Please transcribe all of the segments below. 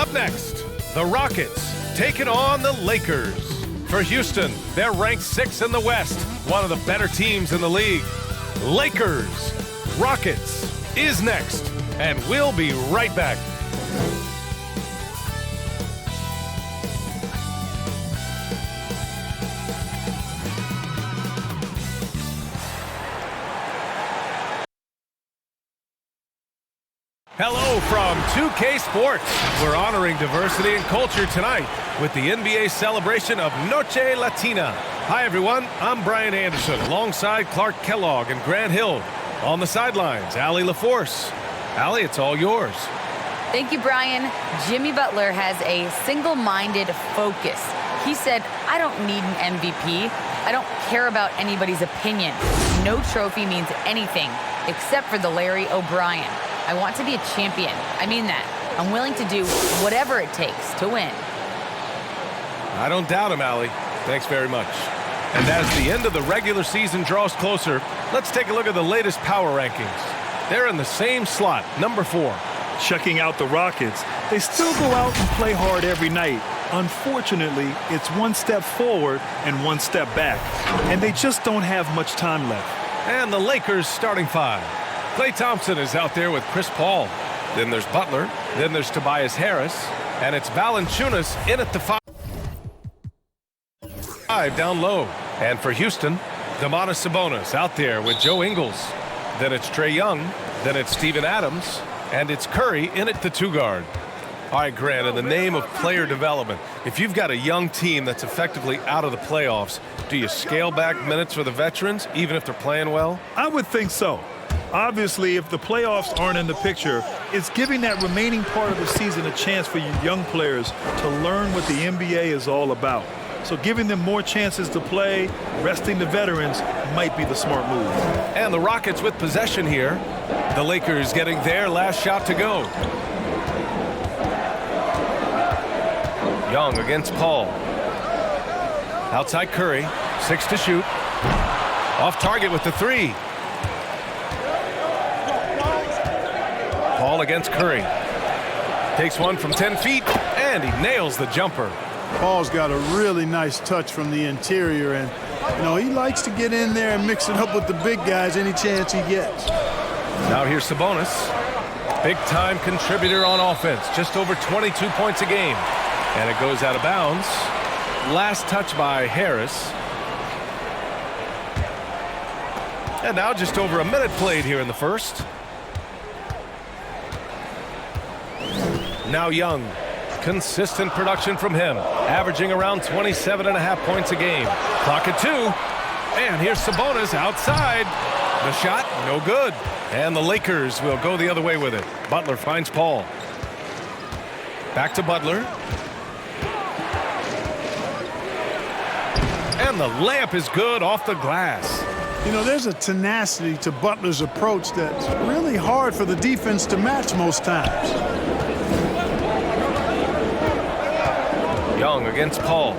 Up next, the Rockets taking on the Lakers. For Houston, they're ranked 6th in the West, one of the better teams in the league. Lakers, Rockets is next, and we'll be right back. Hello from 2K Sports. We're honoring diversity and culture tonight with the NBA celebration of Noche Latina. Hi, everyone. I'm Brian Anderson alongside Clark Kellogg and Grant Hill. On the sidelines, Allie LaForce. Allie, it's all yours. Thank you, Brian. Jimmy Butler has a single-minded focus. He said, I don't need an MVP. I don't care about anybody's opinion. No trophy means anything except for the Larry O'Brien. I want to be a champion. I mean that. I'm willing to do whatever it takes to win. I don't doubt him, Allie. Thanks very much. And as the end of the regular season draws closer, let's take a look at the latest power rankings. They're in the same slot, number 4. Checking out the Rockets, they still go out and play hard every night. Unfortunately, it's one step forward and one step back, and they just don't have much time left. And the Lakers starting 5. Klay Thompson is out there with Chris Paul. Then there's Butler. Then there's Tobias Harris. And it's Valanciunas in at the 5 down low. And for Houston, Domantas Sabonis out there with Joe Ingles. Then it's Trae Young. Then it's Steven Adams. And it's Curry in at the 2 guard. All right, Grant, in the name of player development, if you've got a young team that's effectively out of the playoffs, do you scale back minutes for the veterans, even if they're playing well? I would think so. Obviously, if the playoffs aren't in the picture, it's giving that remaining part of the season a chance for you young players to learn what the NBA is all about. So giving them more chances to play, resting the veterans, might be the smart move. And the Rockets with possession here. The Lakers getting their last shot to go. Young against Paul. Outside Curry, 6 to shoot. Off target with the 3. Paul against Curry. Takes one from 10 feet, and he nails the jumper. Paul's got a really nice touch from the interior, and, you know, he likes to get in there and mix it up with the big guys any chance he gets. Now here's Sabonis. Big-time contributor on offense. Just over 22 points a game. And it goes out of bounds. Last touch by Harris. And now just over a minute played here in the first. Now Young. Consistent production from him. Averaging around 27.5 points a game. Clock at 2. And here's Sabonis outside. The shot, no good. And the Lakers will go the other way with it. Butler finds Paul. Back to Butler. And the layup is good off the glass. You know, there's a tenacity to Butler's approach that's really hard for the defense to match most times. Young against Paul.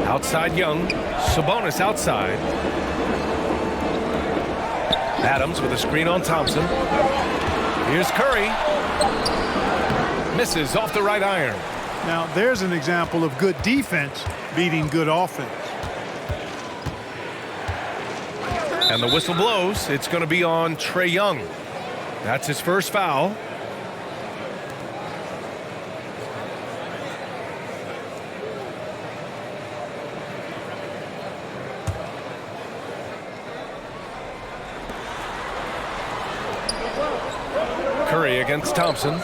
Outside Young. Sabonis outside. Adams with a screen on Thompson. Here's Curry. Misses off the right iron. Now, there's an example of good defense beating good offense. And the whistle blows. It's going to be on Trae Young. That's his first foul. Curry against Thompson.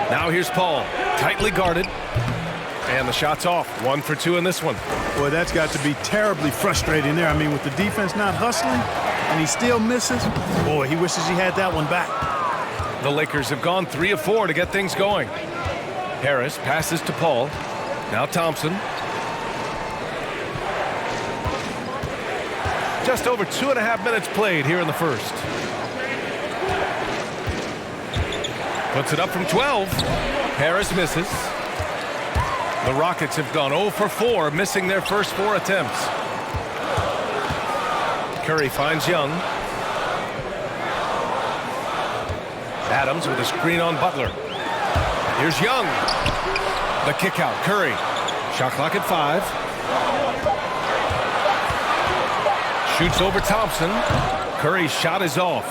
Now here's Paul, tightly guarded. And the shot's off. 1 for 2 in this one. Boy, that's got to be terribly frustrating there. I mean, with the defense not hustling and he still misses, boy, he wishes he had that one back. The Lakers have gone 3 of 4 to get things going. Harris passes to Paul. Now Thompson. Just over 2.5 minutes played here in the first. Puts it up from 12. Harris misses. The Rockets have gone 0 for 4, missing their first 4 attempts. Curry finds Young. Adams with a screen on Butler. Here's Young. The kick out. Curry. Shot clock at 5. Shoots over Thompson. Curry's shot is off.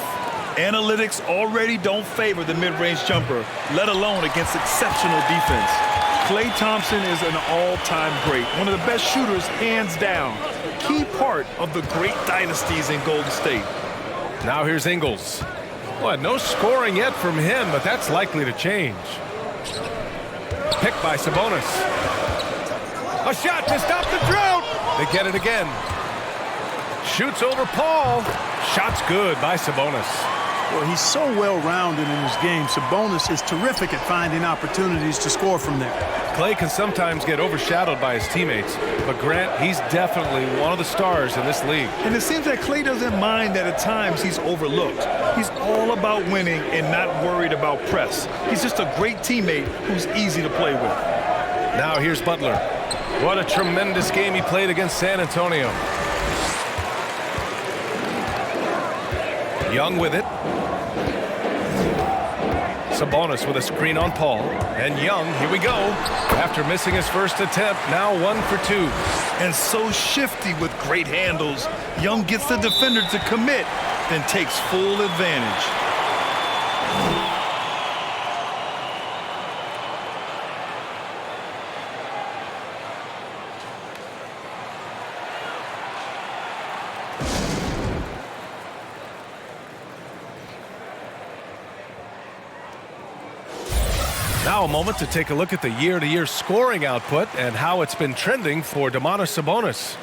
Analytics already don't favor the mid-range jumper, let alone against exceptional defense. Klay Thompson is an all-time great, one of the best shooters, hands down. Key part of the great dynasties in Golden State. Now here's Ingles. Well, no scoring yet from him, but that's likely to change. Picked by Sabonis. A shot to stop the drought. They get it again. Shoots over Paul. Shot's good by Sabonis. Well, he's so well-rounded in his game. Sabonis is terrific at finding opportunities to score from there. Klay can sometimes get overshadowed by his teammates, but Grant, he's definitely one of the stars in this league. And it seems that Klay doesn't mind that at times he's overlooked. He's all about winning and not worried about press. He's just a great teammate who's easy to play with. Now here's Butler. What a tremendous game he played against San Antonio. Young with it. Sabonis with a screen on Paul. And Young, here we go. After missing his first attempt, now 1 for 2. And so shifty with great handles. Young gets the defender to commit, then takes full advantage. Now a moment to take a look at the year-to-year scoring output and how it's been trending for Domantas Sabonis.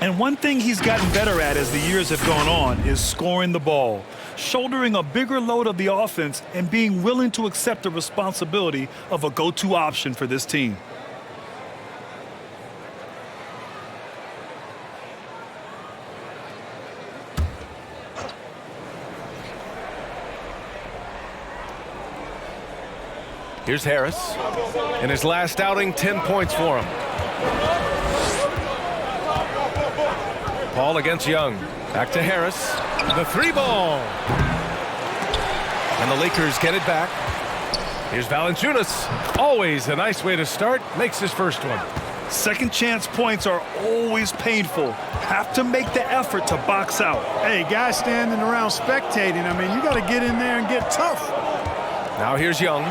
And one thing he's gotten better at as the years have gone on is scoring the ball, shouldering a bigger load of the offense and being willing to accept the responsibility of a go-to option for this team. Here's Harris. In his last outing, 10 points for him. Paul against Young. Back to Harris. The 3-ball. And the Lakers get it back. Here's Valanciunas. Always a nice way to start. Makes his first one. Second chance points are always painful. Have to make the effort to box out. Hey, guys standing around spectating, I mean, you got to get in there and get tough. Now here's Young.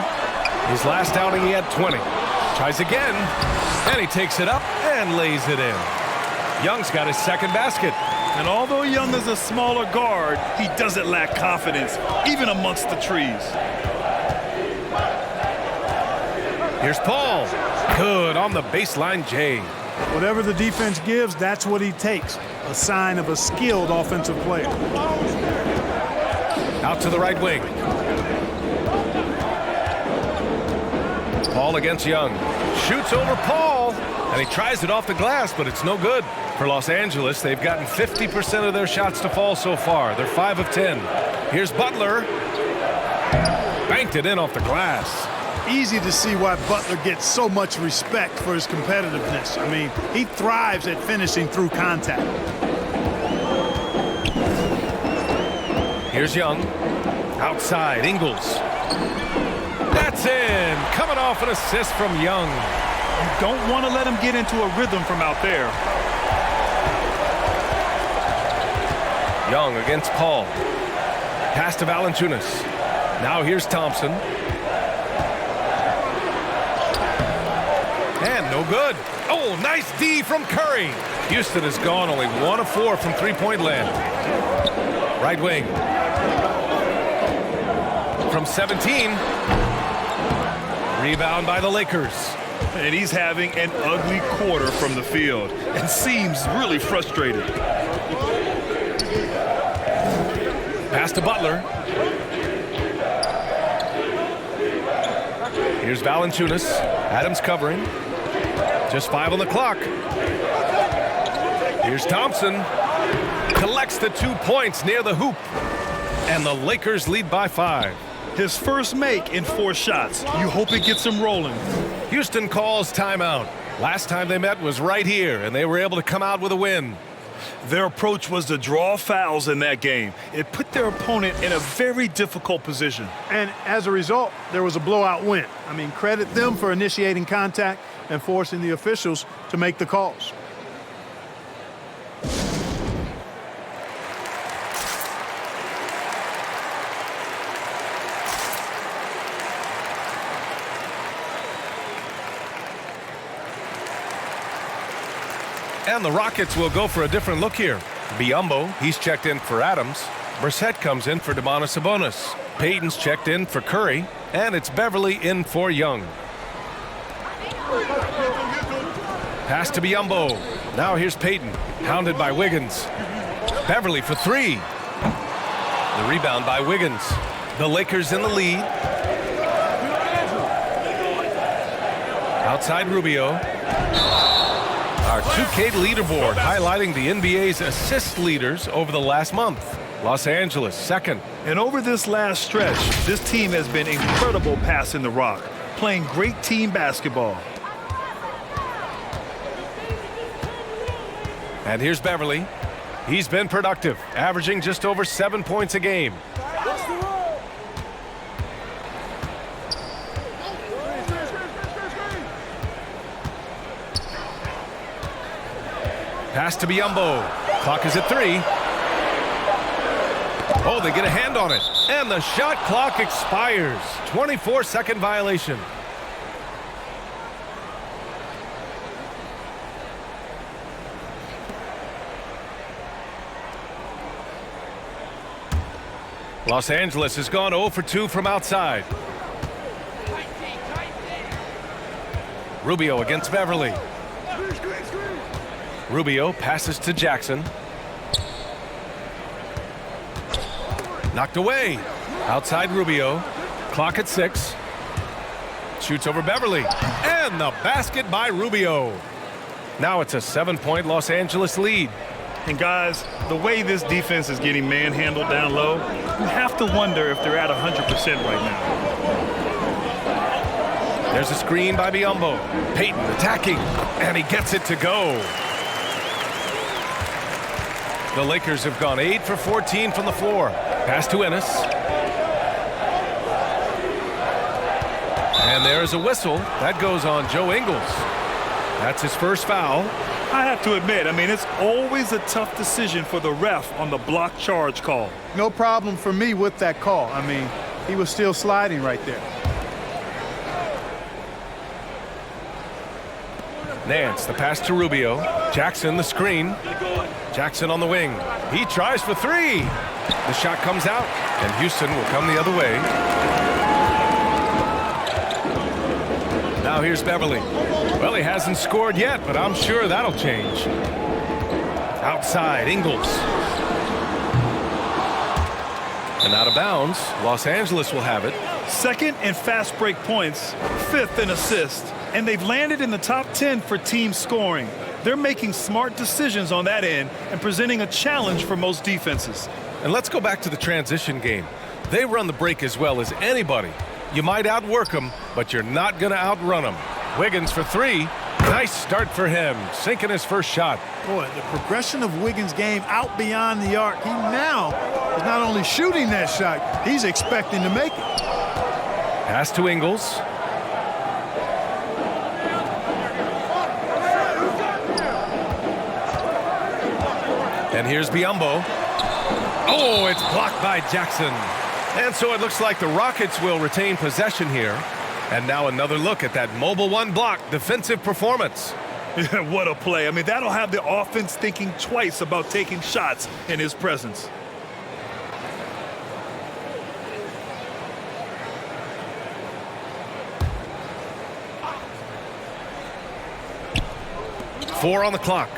His last outing, he had 20. Tries again, and he takes it up and lays it in. Young's got his second basket. And although Young is a smaller guard, he doesn't lack confidence, even amongst the trees. Here's Paul. Good on the baseline J. Whatever the defense gives, that's what he takes. A sign of a skilled offensive player. Out to the right wing. Paul against Young. Shoots over Paul, and he tries it off the glass, but it's no good. For Los Angeles, they've gotten 50% of their shots to fall so far. They're 5 of 10. Here's Butler. Banked it in off the glass. Easy to see why Butler gets so much respect for his competitiveness. I mean, he thrives at finishing through contact. Here's Young. Outside, Ingles. That's in. Coming off an assist from Young. You don't want to let him get into a rhythm from out there. Young against Paul. Pass to Valanciunas. Now here's Thompson. And no good. Oh, nice D from Curry. Houston has gone only 1 of 4 from three-point land. Right wing. From 17. Rebound by the Lakers. And he's having an ugly quarter from the field and seems really frustrated. Pass to Butler. Here's Valanciunas. Adams covering. Just 5 on the clock. Here's Thompson. Collects the 2 points near the hoop. And the Lakers lead by 5. His first make in 4 shots. You hope it gets him rolling. Houston calls timeout. Last time they met was right here, and they were able to come out with a win. Their approach was to draw fouls in that game. It put their opponent in a very difficult position. And as a result, there was a blowout win. I mean, credit them for initiating contact and forcing the officials to make the calls. And the Rockets will go for a different look here. Biyombo, he's checked in for Adams. Brissett comes in for Sabonis. Payton's checked in for Curry. And it's Beverly in for Young. Pass to Biyombo. Now here's Payton, hounded by Wiggins. Beverly for three. The rebound by Wiggins. The Lakers in the lead. Outside Rubio. Our 2K leaderboard highlighting the NBA's assist leaders over the last month. Los Angeles, second. And over this last stretch, this team has been incredible passing the rock, playing great team basketball. And here's Beverly. He's been productive, averaging just over 7 points a game. Pass to Biyombo. Clock is at 3. Oh, they get a hand on it. And the shot clock expires. 24-second violation. Los Angeles has gone 0 for 2 from outside. Rubio against Beverly. Rubio passes to Jackson. Knocked away. Outside Rubio. Clock at 6. Shoots over Beverly. And the basket by Rubio. Now it's a 7-point Los Angeles lead. And guys, the way this defense is getting manhandled down low, you have to wonder if they're at 100% right now. There's a screen by Biyombo. Payton attacking. And he gets it to go. The Lakers have gone 8 for 14 from the floor. Pass to Ennis. And there's a whistle. That goes on Joe Ingles. That's his first foul. I have to admit, it's always a tough decision for the ref on the block charge call. No problem for me with that call. He was still sliding right there. Nance, the pass to Rubio. Jackson, the screen. Jackson on the wing. He tries for 3. The shot comes out, and Houston will come the other way. Now here's Beverly. Well, he hasn't scored yet, but I'm sure that'll change. Outside, Ingles. And out of bounds, Los Angeles will have it. Second in fast break points, 5th in assists, and they've landed in the top 10 for team scoring. They're making smart decisions on that end and presenting a challenge for most defenses. And let's go back to the transition game. They run the break as well as anybody. You might outwork them, but you're not going to outrun them. Wiggins for 3. Nice start for him, sinking his first shot. Boy, the progression of Wiggins' game out beyond the arc. He now is not only shooting that shot, he's expecting to make it. Pass to Ingles. And here's Biyombo. Oh, it's blocked by Jackson. And so it looks like the Rockets will retain possession here. And now another look at that mobile one block defensive performance. What a play. That'll have the offense thinking twice about taking shots in his presence. Four on the clock.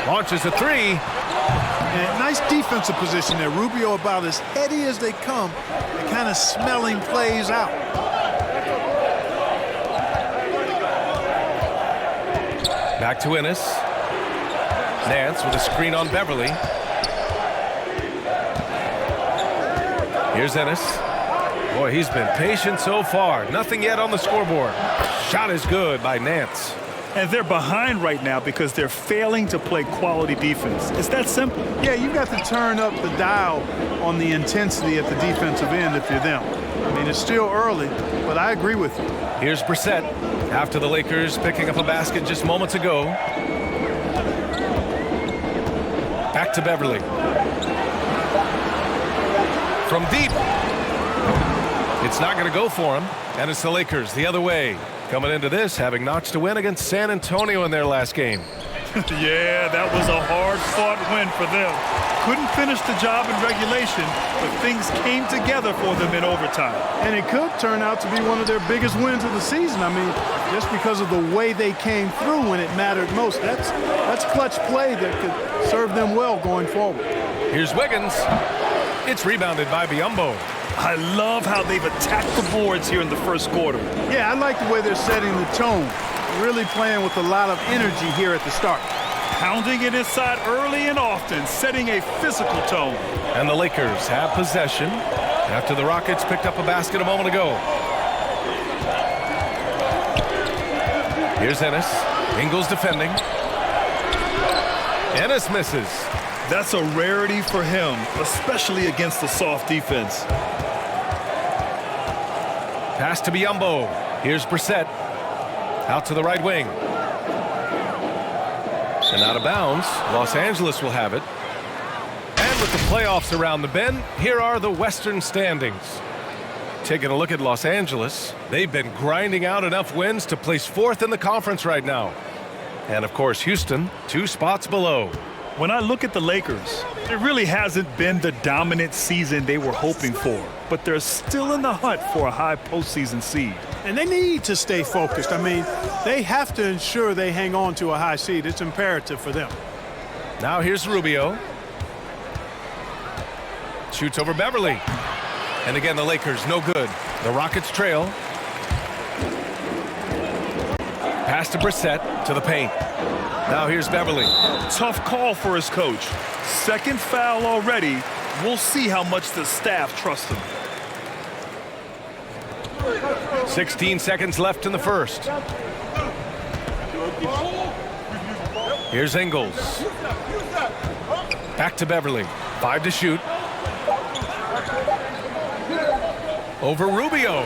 Launches a 3. And nice defensive position there. Rubio about as heady as they come and kind of smelling plays out. Back to Ennis. Nance with a screen on Beverly. Here's Ennis. Boy, he's been patient so far. Nothing yet on the scoreboard. Shot is good by Nance. And they're behind right now because they're failing to play quality defense. It's that simple. Yeah, you've got to turn up the dial on the intensity at the defensive end if you're them. I mean, it's still early, but I agree with you. Here's Brissett after the Lakers picking up a basket just moments ago. Back to Beverly. From deep. It's not going to go for him, and it's the Lakers the other way. Coming into this, having notched a win against San Antonio in their last game. Yeah, that was a hard-fought win for them. Couldn't finish the job in regulation, but things came together for them in overtime. And it could turn out to be one of their biggest wins of the season. I mean, just because of the way they came through when it mattered most. That's clutch play that could serve them well going forward. Here's Wiggins. It's rebounded by Biyombo. I love how they've attacked the boards here in the first quarter. Yeah, I like the way they're setting the tone. Really playing with a lot of energy here at the start. Pounding it inside early and often, setting a physical tone. And the Lakers have possession after the Rockets picked up a basket a moment ago. Here's Ennis. Ingles defending. Ennis misses. That's a rarity for him, especially against the soft defense. Pass to Biyombo. Here's Brissett. Out to the right wing. And out of bounds. Los Angeles will have it. And with the playoffs around the bend, here are the Western standings. Taking a look at Los Angeles, they've been grinding out enough wins to place fourth in the conference right now. And of course, Houston, 2 spots below. When I look at the Lakers, it really hasn't been the dominant season they were hoping for, but they're still in the hunt for a high postseason seed. And they need to stay focused. I mean, they have to ensure they hang on to a high seed. It's imperative for them. Now here's Rubio. Shoots over Beverly. And again, the Lakers, no good. The Rockets trail. Pass to Brissett to the paint. Now here's Beverly. Tough call for his coach. Second foul already. We'll see how much the staff trusts him. 16 seconds left in the first. Here's Ingles. Back to Beverly. 5 to shoot. Over Rubio.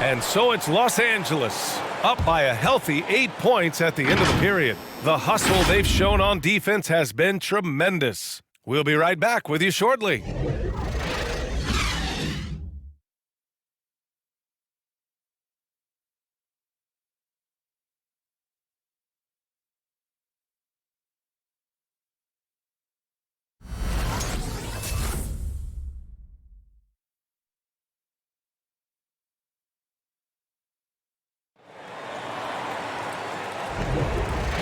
And so it's Los Angeles, up by a healthy 8 points at the end of the period. The hustle they've shown on defense has been tremendous. We'll be right back with you shortly.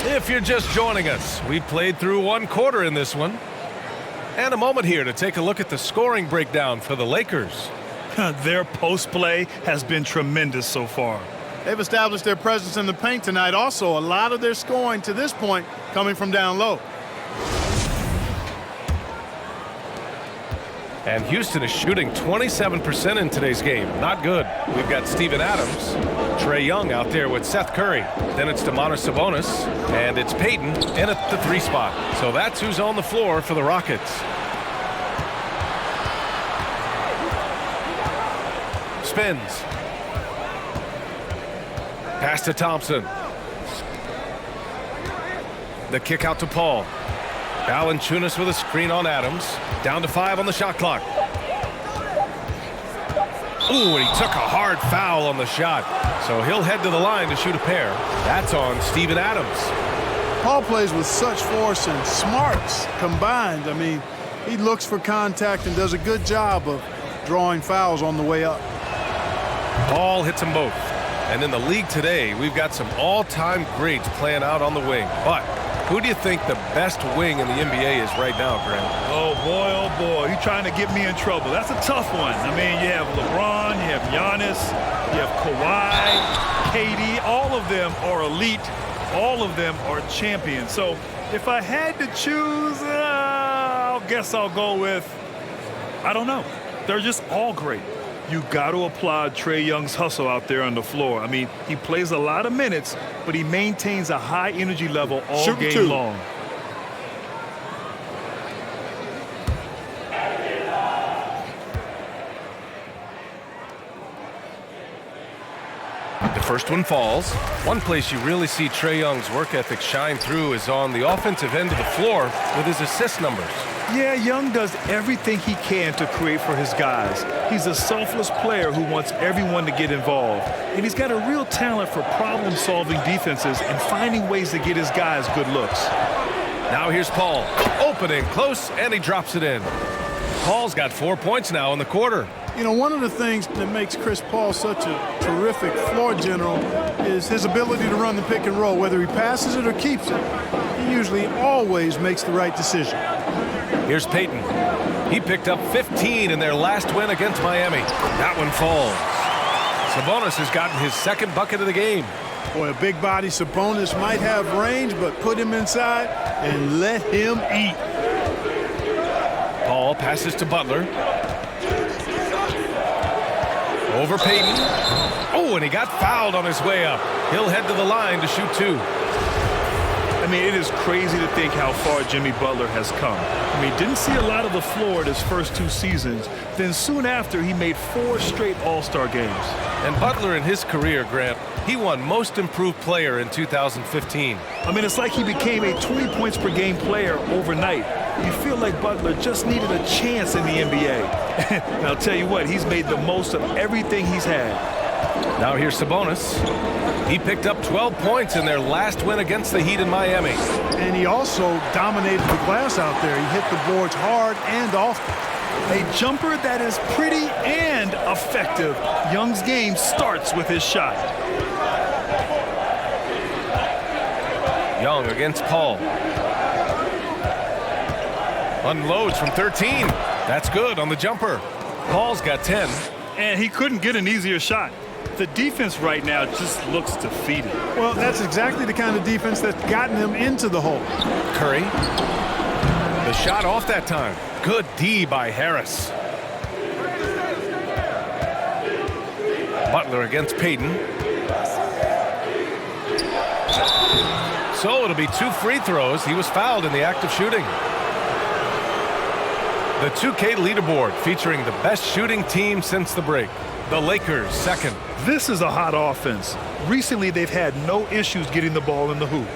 If you're just joining us, we played through 1 quarter in this one. And a moment here to take a look at the scoring breakdown for the Lakers. Their post play has been tremendous so far. They've established their presence in the paint tonight. Also, a lot of their scoring to this point coming from down low. And Houston is shooting 27% in today's game. Not good. We've got Steven Adams, Trae Young out there with Seth Curry. Then it's Domantas Sabonis, and it's Payton in at the 3 spot. So that's who's on the floor for the Rockets. Spins. Pass to Thompson. The kick out to Paul. Valanciunas with a screen on Adams. Down to 5 on the shot clock. Ooh, and he took a hard foul on the shot. So he'll head to the line to shoot a pair. That's on Steven Adams. Paul plays with such force and smarts combined. I mean, he looks for contact and does a good job of drawing fouls on the way up. Paul hits them both. And in the league today, we've got some all-time greats playing out on the wing. But who do you think the best wing in the NBA is right now, Grant? Oh, boy, you're trying to get me in trouble. That's a tough one. I mean, you have LeBron, you have Giannis, you have Kawhi, KD. All of them are elite. All of them are champions. So if I had to choose, I guess I'll go with, I don't know. They're just all great. You got to applaud Trae Young's hustle out there on the floor. I mean, he plays a lot of minutes, but he maintains a high energy level all game long. The first one falls. One place you really see Trae Young's work ethic shine through is on the offensive end of the floor with his assist numbers. Yeah, Young does everything he can to create for his guys. He's a selfless player who wants everyone to get involved. And he's got a real talent for problem-solving defenses and finding ways to get his guys good looks. Now here's Paul. Opening, close, and he drops it in. Paul's got 4 points now in the quarter. You know, one of the things that makes Chris Paul such a terrific floor general is his ability to run the pick and roll. Whether he passes it or keeps it, he usually always makes the right decision. Here's Payton. He picked up 15 in their last win against Miami. That one falls. Sabonis has gotten his second bucket of the game. Boy, a big body Sabonis might have range, but put him inside and let him eat. Paul passes to Butler. Over Payton. Oh, and he got fouled on his way up. He'll head to the line to shoot two. I mean, it is crazy to think how far Jimmy Butler has come. I mean, didn't see a lot of the floor in his first 2 seasons. Then soon after, he made 4 straight All-Star games. And Butler in his career, Grant, he won Most Improved Player in 2015. I mean, it's like he became a 20 points per game player overnight. You feel like Butler just needed a chance in the NBA. And I'll tell you what, he's made the most of everything he's had. Now here's Sabonis. He picked up 12 points in their last win against the Heat in Miami. And he also dominated the glass out there. He hit the boards hard and often. A jumper that is pretty and effective. Young's game starts with his shot. Young against Paul. Unloads from 13. That's good on the jumper. Paul's got 10. And he couldn't get an easier shot. The defense right now just looks defeated. Well, that's exactly the kind of defense that's gotten them into the hole. Curry. The shot off that time. Good D by Harris. Butler against Payton. So it'll be 2 free throws. He was fouled in the act of shooting. The 2K leaderboard featuring the best shooting team since the break. The Lakers second. This is a hot offense. Recently, they've had no issues getting the ball in the hoop.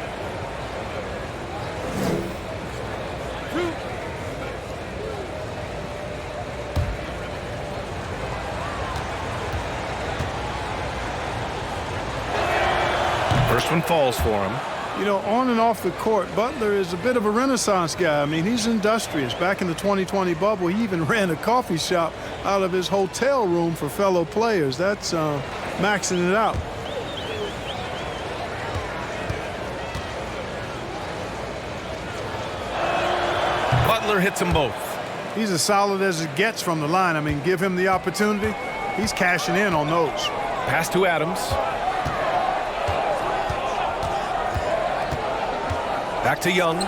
First one falls for him. You know, on and off the court, Butler is a bit of a renaissance guy. I mean, he's industrious. Back in the 2020 bubble, he even ran a coffee shop out of his hotel room for fellow players. That's maxing it out. Butler hits them both. He's as solid as it gets from the line. I mean, give him the opportunity. He's cashing in on those. Pass to Adams. Back to Young.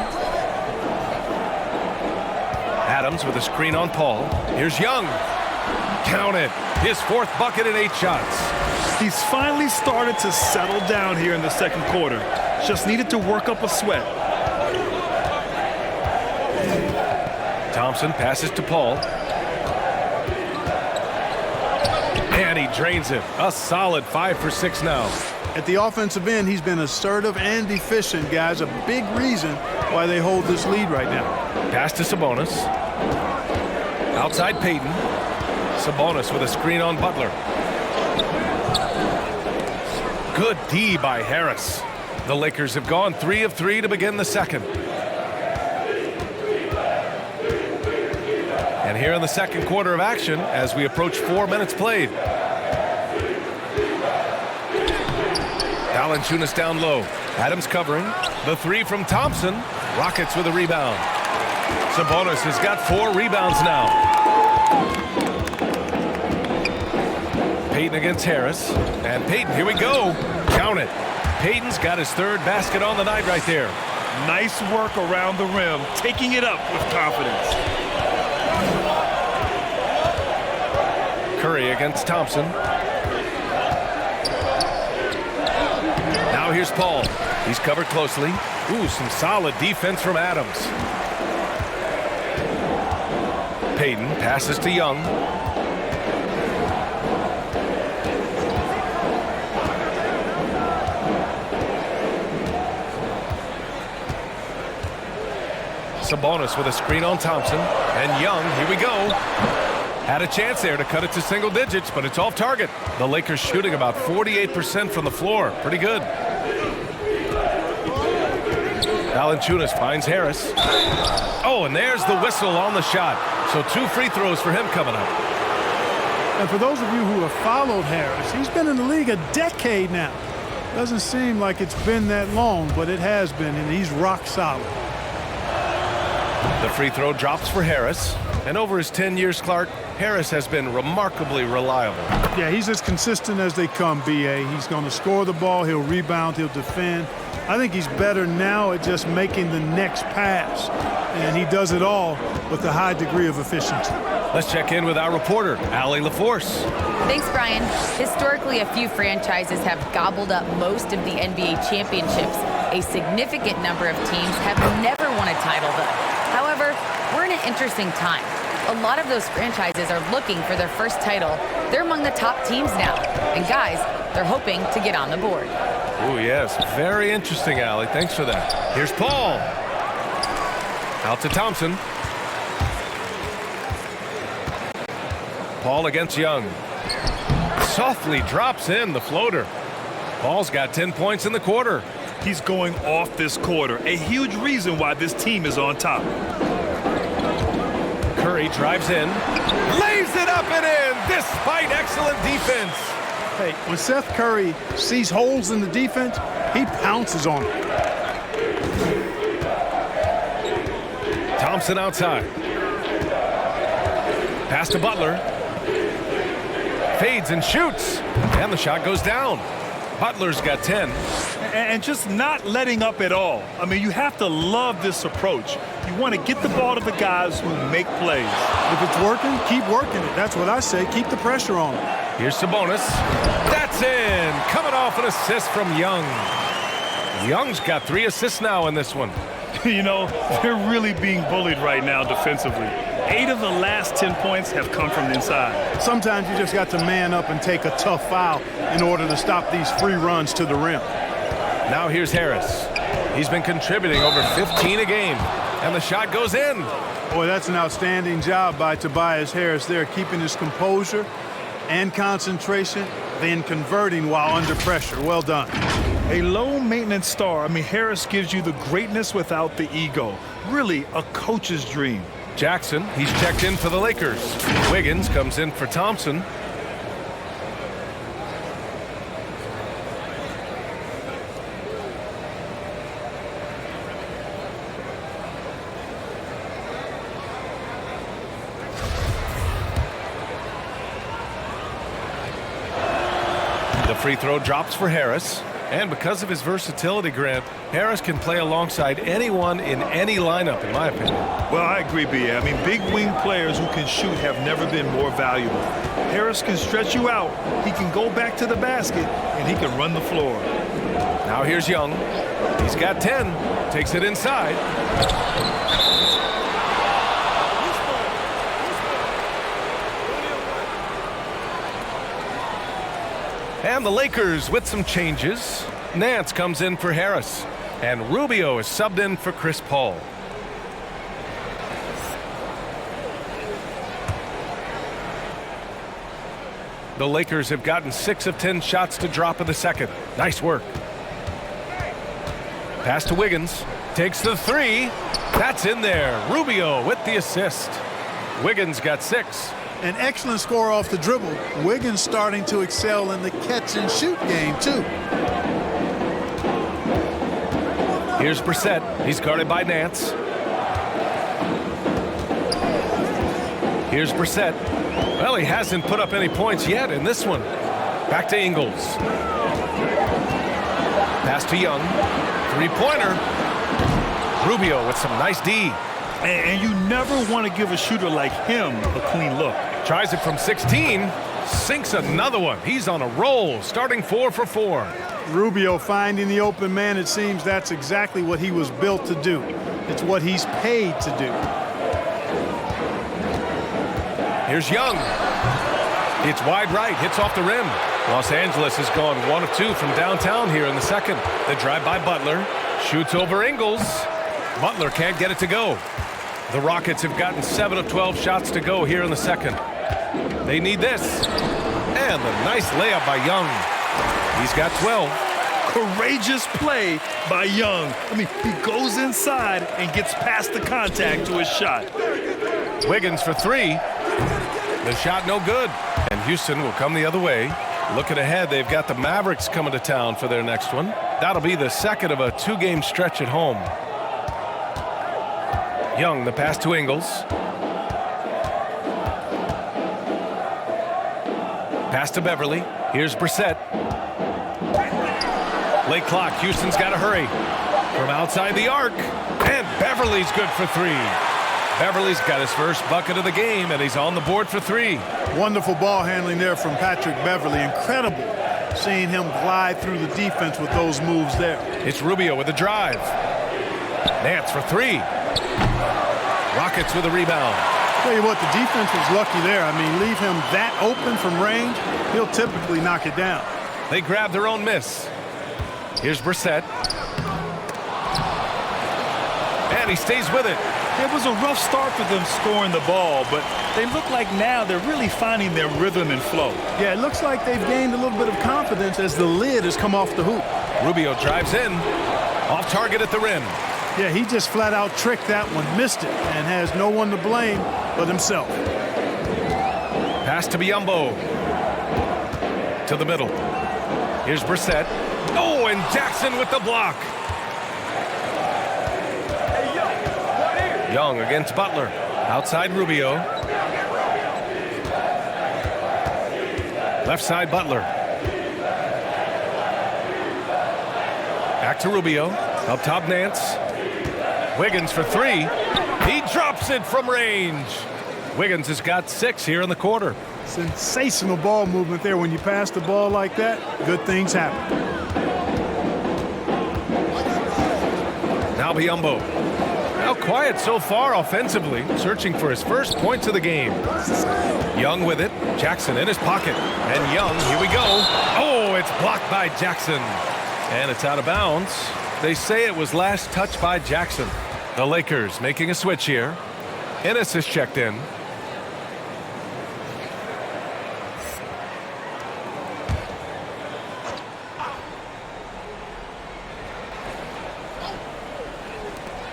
Adams with a screen on Paul. Here's Young. Count it. His 4th bucket in 8 shots. He's finally started to settle down here in the second quarter. Just needed to work up a sweat. Thompson passes to Paul. And he drains it. A solid 5 for 6 now. At the offensive end, he's been assertive and efficient, guys. A big reason why they hold this lead right now. Pass to Sabonis. Outside Payton. Sabonis with a screen on Butler. Good D by Harris. The Lakers have gone 3 of 3 to begin the second. And here in the second quarter of action as we approach 4 minutes played. Valanciunas down low. Adams covering. The 3 from Thompson. Rockets with a rebound. Sabonis has got 4 rebounds now. Payton against Harris. And Payton, here we go. Count it. Payton's got his 3rd basket on the night right there. Nice work around the rim, taking it up with confidence. Curry against Thompson. Now here's Paul. He's covered closely. Ooh, some solid defense from Adams. Payton passes to Young. Sabonis with a screen on Thompson. And Young, here we go. Had a chance there to cut it to single digits, but it's off target. The Lakers shooting about 48% from the floor. Pretty good. Valanciunas finds Harris. Oh, and there's the whistle on the shot. So 2 free throws for him coming up. And for those of you who have followed Harris, he's been in the league a decade now. Doesn't seem like it's been that long, but it has been, and he's rock solid. The free throw drops for Harris. And over his 10 years, Clark, Harris has been remarkably reliable. Yeah, he's as consistent as they come, B.A. He's going to score the ball, he'll rebound, he'll defend. I think he's better now at just making the next pass. And he does it all with a high degree of efficiency. Let's check in with our reporter, Allie LaForce. Thanks, Brian. Historically, a few franchises have gobbled up most of the NBA championships. A significant number of teams have never won a title, though. However, we're in an interesting time. A lot of those franchises are looking for their first title. They're among the top teams now. And guys, they're hoping to get on the board. Oh, yes. Very interesting, Allie. Thanks for that. Here's Paul. Out to Thompson. Paul against Young. Softly drops in the floater. Paul's got 10 points in the quarter. He's going off this quarter. A huge reason why this team is on top. Curry drives in. Lays it up and in despite excellent defense. Hey, when Seth Curry sees holes in the defense, he pounces on them. Thompson outside. Pass to Butler. Fades and shoots. And the shot goes down. Butler's got 10. And just not letting up at all. I mean, you have to love this approach. You want to get the ball to the guys who make plays. If it's working, keep working it. That's what I say. Keep the pressure on him. Here's Sabonis. That's in. Coming off an assist from Young. Young's got 3 assists now in this one. You know, they're really being bullied right now defensively. 8 of the last 10 points have come from inside. Sometimes you just got to man up and take a tough foul in order to stop these free runs to the rim. Now here's Harris. He's been contributing over 15 a game. And the shot goes in. Boy, that's an outstanding job by Tobias Harris there, keeping his composure and concentration, then converting while under pressure. Well done. A low-maintenance star. I mean, Harris gives you the greatness without the ego. Really a coach's dream. Jackson, he's checked in for the Lakers. Wiggins comes in for Thompson. The free throw drops for Harris. And because of his versatility, Grant, Harris can play alongside anyone in any lineup, in my opinion. Well, I agree, B.A. I mean, big wing players who can shoot have never been more valuable. Harris can stretch you out. He can go back to the basket, and he can run the floor. Now here's Young. He's got 10. Takes it inside. And the Lakers with some changes. Nance comes in for Harris. And Rubio is subbed in for Chris Paul. The Lakers have gotten 6 of 10 shots to drop in the second. Nice work. Pass to Wiggins. Takes the 3. That's in there. Rubio with the assist. Wiggins got 6. An excellent score off the dribble. Wiggins starting to excel in the catch-and-shoot game, too. Here's Brissett. He's guarded by Nance. Here's Brissett. Well, he hasn't put up any points yet in this one. Back to Ingles. Pass to Young. 3-pointer. Rubio with some nice D. And you never want to give a shooter like him a clean look. Tries it from 16. Sinks another one. He's on a roll, starting 4 for 4. Rubio finding the open man. It seems that's exactly what he was built to do. It's what he's paid to do. Here's Young. It's wide right, hits off the rim. Los Angeles has gone 1 of 2 from downtown here in the second. The drive by Butler. Shoots over Ingles. Butler can't get it to go. The Rockets have gotten 7 of 12 shots to go here in the second. They need this. And a nice layup by Young. He's got 12. Courageous play by Young. I mean, he goes inside and gets past the contact to his shot. Wiggins for 3. The shot no good. And Houston will come the other way. Looking ahead, they've got the Mavericks coming to town for their next one. That'll be the second of a 2-game stretch at home. Young, the pass to Ingles. Pass to Beverly. Here's Brissett. Late clock. Houston's got to hurry. From outside the arc. And Beverly's good for 3. Beverly's got his first bucket of the game, and he's on the board for 3. Wonderful ball handling there from Patrick Beverly. Incredible seeing him glide through the defense with those moves there. It's Rubio with a drive. Nance for 3. Rockets with a rebound. Tell you what, the defense was lucky there. I mean, leave him that open from range, he'll typically knock it down. They grab their own miss. Here's Brissett. And he stays with it. It was a rough start for them scoring the ball, but they look like now they're really finding their rhythm and flow. Yeah, it looks like they've gained a little bit of confidence as the lid has come off the hoop. Rubio drives in. Off target at the rim. Yeah, he just flat out tricked that one, missed it, and has no one to blame but himself. Pass to Biyombo. To the middle. Here's Brissett. Oh, and Jackson with the block. Young against Butler. Outside Rubio. Left side Butler. Back to Rubio. Up top Nance. Wiggins for 3. He drops it from range. Wiggins has got 6 here in the quarter. Sensational ball movement there. When you pass the ball like that, good things happen. Now Biyombo. Now quiet so far offensively, searching for his first points of the game. Young with it. Jackson in his pocket. And Young, here we go. Oh, it's blocked by Jackson. And it's out of bounds. They say it was last touched by Jackson. The Lakers making a switch here. Ennis is checked in.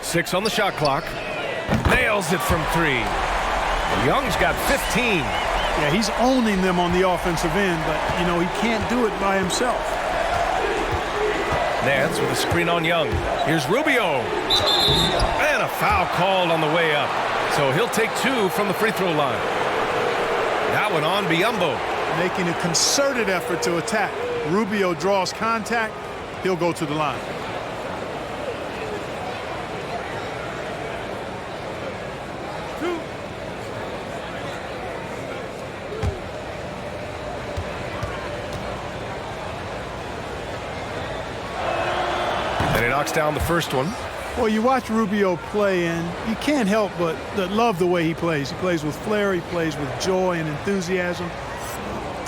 Six on the shot clock. Nails it from 3. Young's got 15. Yeah, he's owning them on the offensive end, but, you know, he can't do it by himself. Nance with a screen on Young. Here's Rubio. And a foul called on the way up. So he'll take 2 from the free throw line. That one on Biyombo. Making a concerted effort to attack. Rubio draws contact. He'll go to the line. Knocks down the first one. Well, you watch Rubio play, and you can't help but love the way he plays. He plays with flair. He plays with joy and enthusiasm.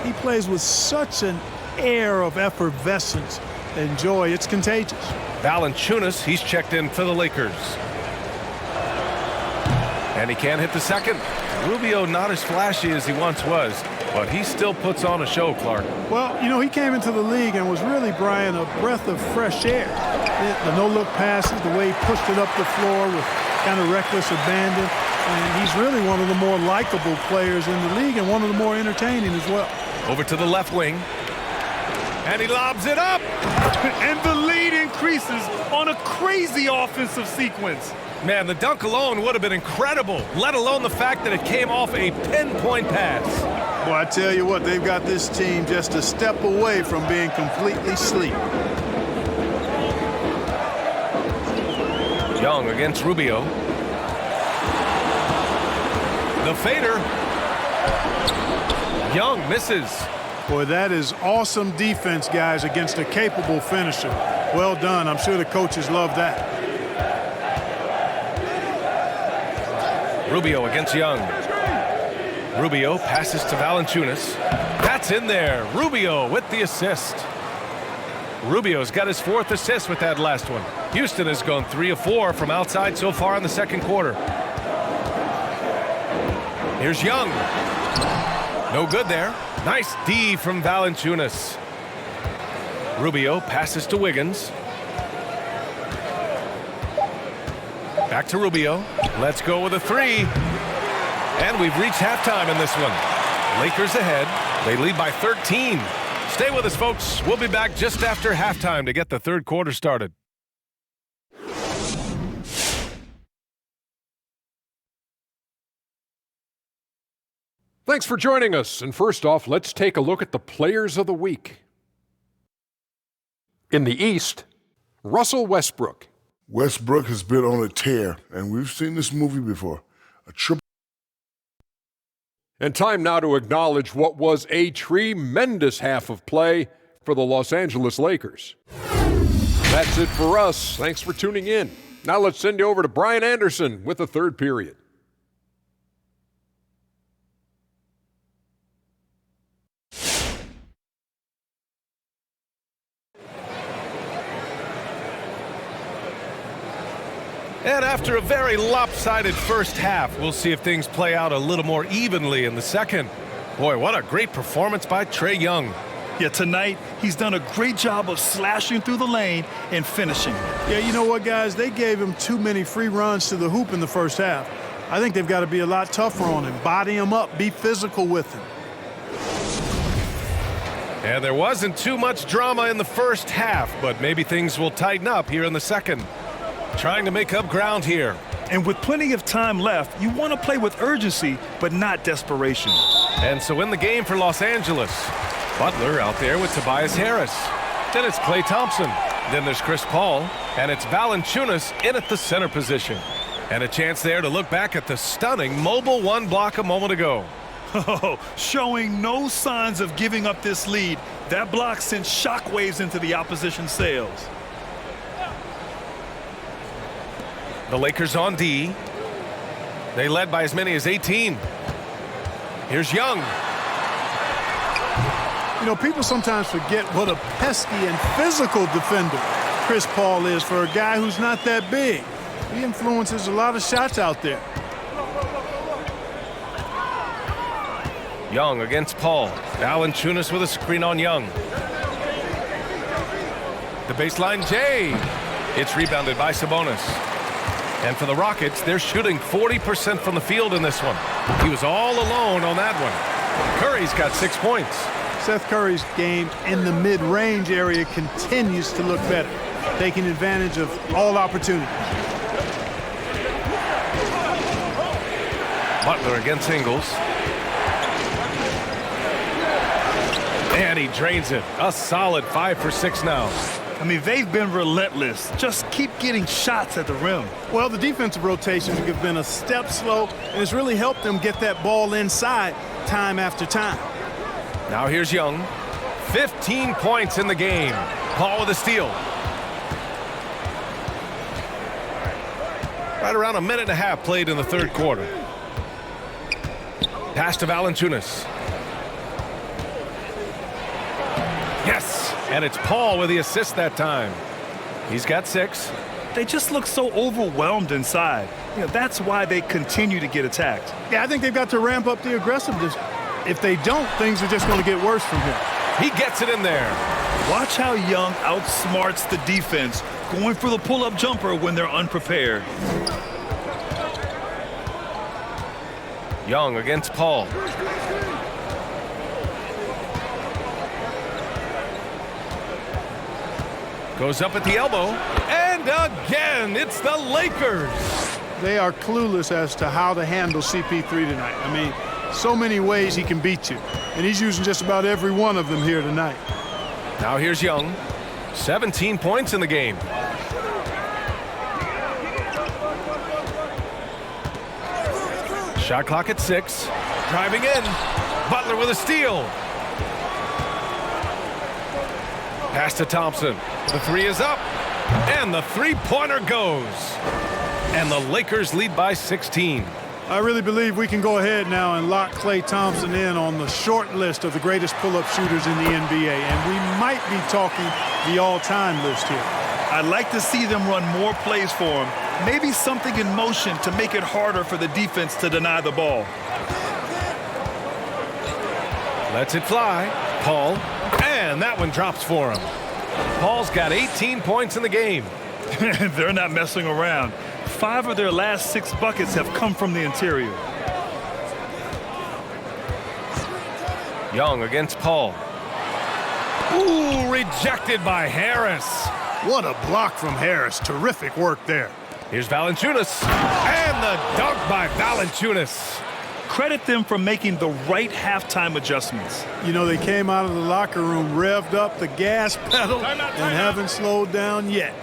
He plays with such an air of effervescence and joy. It's contagious. Valanciunas, he's checked in for the Lakers. And he can't hit the second. Rubio not as flashy as he once was, but he still puts on a show, Clark. Well, you know, he came into the league and was really, Brian, a breath of fresh air. The no-look passes, the way he pushed it up the floor with kind of reckless abandon. And he's really one of the more likable players in the league and one of the more entertaining as well. Over to the left wing. And he lobs it up. And the lead increases on a crazy offensive sequence. Man, the dunk alone would have been incredible, let alone the fact that it came off a pinpoint pass. Well, I tell you what, they've got this team just a step away from being completely asleep. Young against Rubio. The fader. Young misses. Boy, that is awesome defense, guys, against a capable finisher. Well done. I'm sure the coaches love that. Rubio against Young. Rubio passes to Valanciunas. That's in there. Rubio with the assist. Rubio's got his 4th assist with that last one. Houston has gone 3 of 4 from outside so far in the second quarter. Here's Young. No good there. Nice D from Valanciunas. Rubio passes to Wiggins. Back to Rubio. Let's go with a 3. And we've reached halftime in this one. Lakers ahead. They lead by 13. Stay with us, folks. We'll be back just after halftime to get the third quarter started. Thanks for joining us. And first off, let's take a look at the players of the week. In the East, Russell Westbrook. Westbrook has been on a tear, and we've seen this movie before. A triple. And time now to acknowledge what was a tremendous half of play for the Los Angeles Lakers. That's it for us. Thanks for tuning in. Now let's send you over to Brian Anderson with the third period. And after a very lopsided first half, we'll see if things play out a little more evenly in the second. Boy, what a great performance by Trae Young. Yeah, tonight he's done a great job of slashing through the lane and finishing. Yeah, you know what, guys? They gave him too many free runs to the hoop in the first half. I think they've got to be a lot tougher on him. Body him up. Be physical with him. And there wasn't too much drama in the first half, but maybe things will tighten up here in the second. Trying to make up ground here. And with plenty of time left, you want to play with urgency, but not desperation. And so in the game for Los Angeles, Butler out there with Tobias Harris. Then it's Klay Thompson. Then there's Chris Paul. And it's Valanciunas in at the center position. And a chance there to look back at the stunning mobile one block a moment ago. Oh, showing no signs of giving up this lead. That block sent shockwaves into the opposition sails. The Lakers on D. They led by as many as 18. Here's Young. You know, people sometimes forget what a pesky and physical defender Chris Paul is for a guy who's not that big. He influences a lot of shots out there. Young against Paul. Valanciunas with a screen on Young. The baseline J. It's rebounded by Sabonis. And for the Rockets, they're shooting 40% from the field in this one. He was all alone on that one. Curry's got 6 points. Seth Curry's game in the mid-range area continues to look better, taking advantage of all opportunities. Butler against Ingles. And he drains it. A solid 5 for 6 now. I mean, they've been relentless. Just keep getting shots at the rim. Well, the defensive rotations have been a step slow, and it's really helped them get that ball inside time after time. Now here's Young. 15 points in the game. Paul with a steal. Right around a minute and a half played in the third quarter. Pass to Valanciunas. Yes! And it's Paul with the assist that time. He's got 6. They just look so overwhelmed inside. You know, that's why they continue to get attacked. Yeah, I think they've got to ramp up the aggressiveness. If they don't, things are just going to get worse from here. He gets it in there. Watch how Young outsmarts the defense, going for the pull-up jumper when they're unprepared. Young against Paul. Goes up at the elbow. And again, it's the Lakers. They are clueless as to how to handle CP3 tonight. I mean, so many ways he can beat you. And he's using just about every one of them here tonight. Now here's Young. 17 points in the game. Shot clock at 6. Driving in. Butler with a steal. Pass to Thompson. The three is up. And the three-pointer goes. And the Lakers lead by 16. I really believe we can go ahead now and lock Klay Thompson in on the short list of the greatest pull-up shooters in the NBA. And we might be talking the all-time list here. I'd like to see them run more plays for him. Maybe something in motion to make it harder for the defense to deny the ball. Lets it fly. Paul. And that one drops for him. Paul's got 18 points in the game. They're not messing around. 5 of their last 6 buckets have come from the interior. Young against Paul. Ooh, rejected by Harris. What a block from Harris. Terrific work there. Here's Valanciunas. And the dunk by Valanciunas. Credit them for making the right halftime adjustments. You know, they came out of the locker room, revved up the gas pedal, and haven't slowed down yet.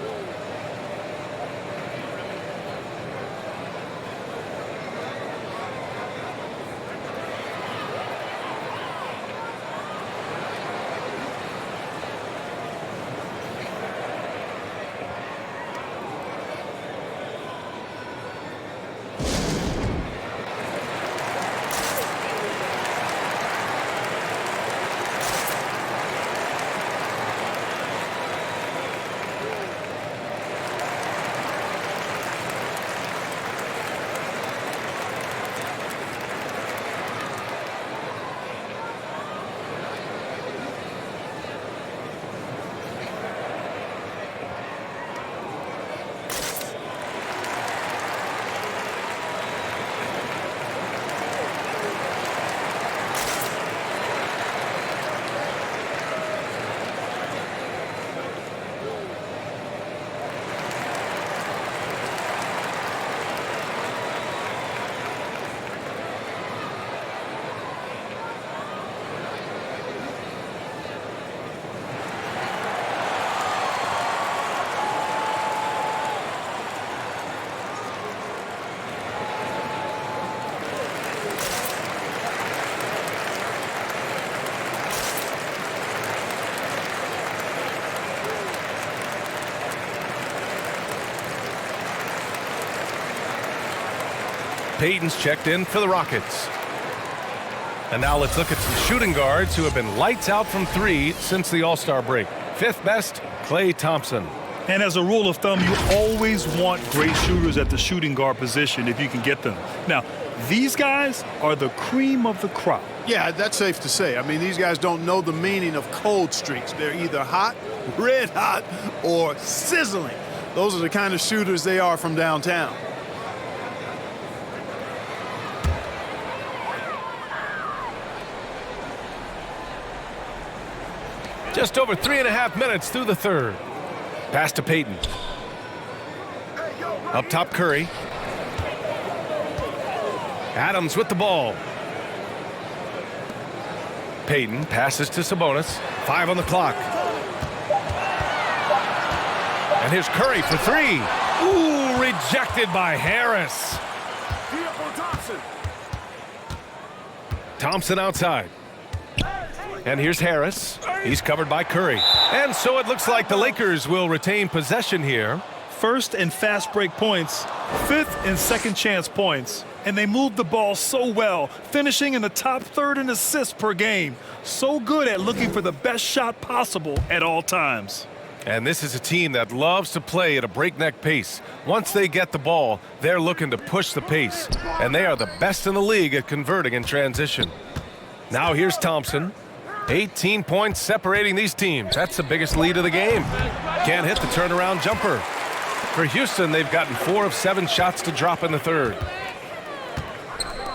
Payton's checked in for the Rockets. And now let's look at some shooting guards who have been lights out from 3 since the All-Star break. 5th best, Klay Thompson. And as a rule of thumb, you always want great shooters at the shooting guard position if you can get them. Now, these guys are the cream of the crop. Yeah, that's safe to say. I mean, these guys don't know the meaning of cold streaks. They're either hot, red hot, or sizzling. Those are the kind of shooters they are from downtown. Just over 3.5 minutes through the third. Pass to Payton. Up top, Curry. Adams with the ball. Payton passes to Sabonis. 5 on the clock. And here's Curry for 3. Ooh, rejected by Harris. Thompson outside. And here's Harris. He's covered by Curry. And so it looks like the Lakers will retain possession here. First and fast break points, 5th and second chance points. And they moved the ball so well, finishing in the top 3rd in assists per game. So good at looking for the best shot possible at all times. And this is a team that loves to play at a breakneck pace. Once they get the ball, they're looking to push the pace. And they are the best in the league at converting in transition. Now here's Thompson. 18 points separating these teams. That's the biggest lead of the game. Can't hit the turnaround jumper. For Houston, they've gotten 4 of 7 shots to drop in the third.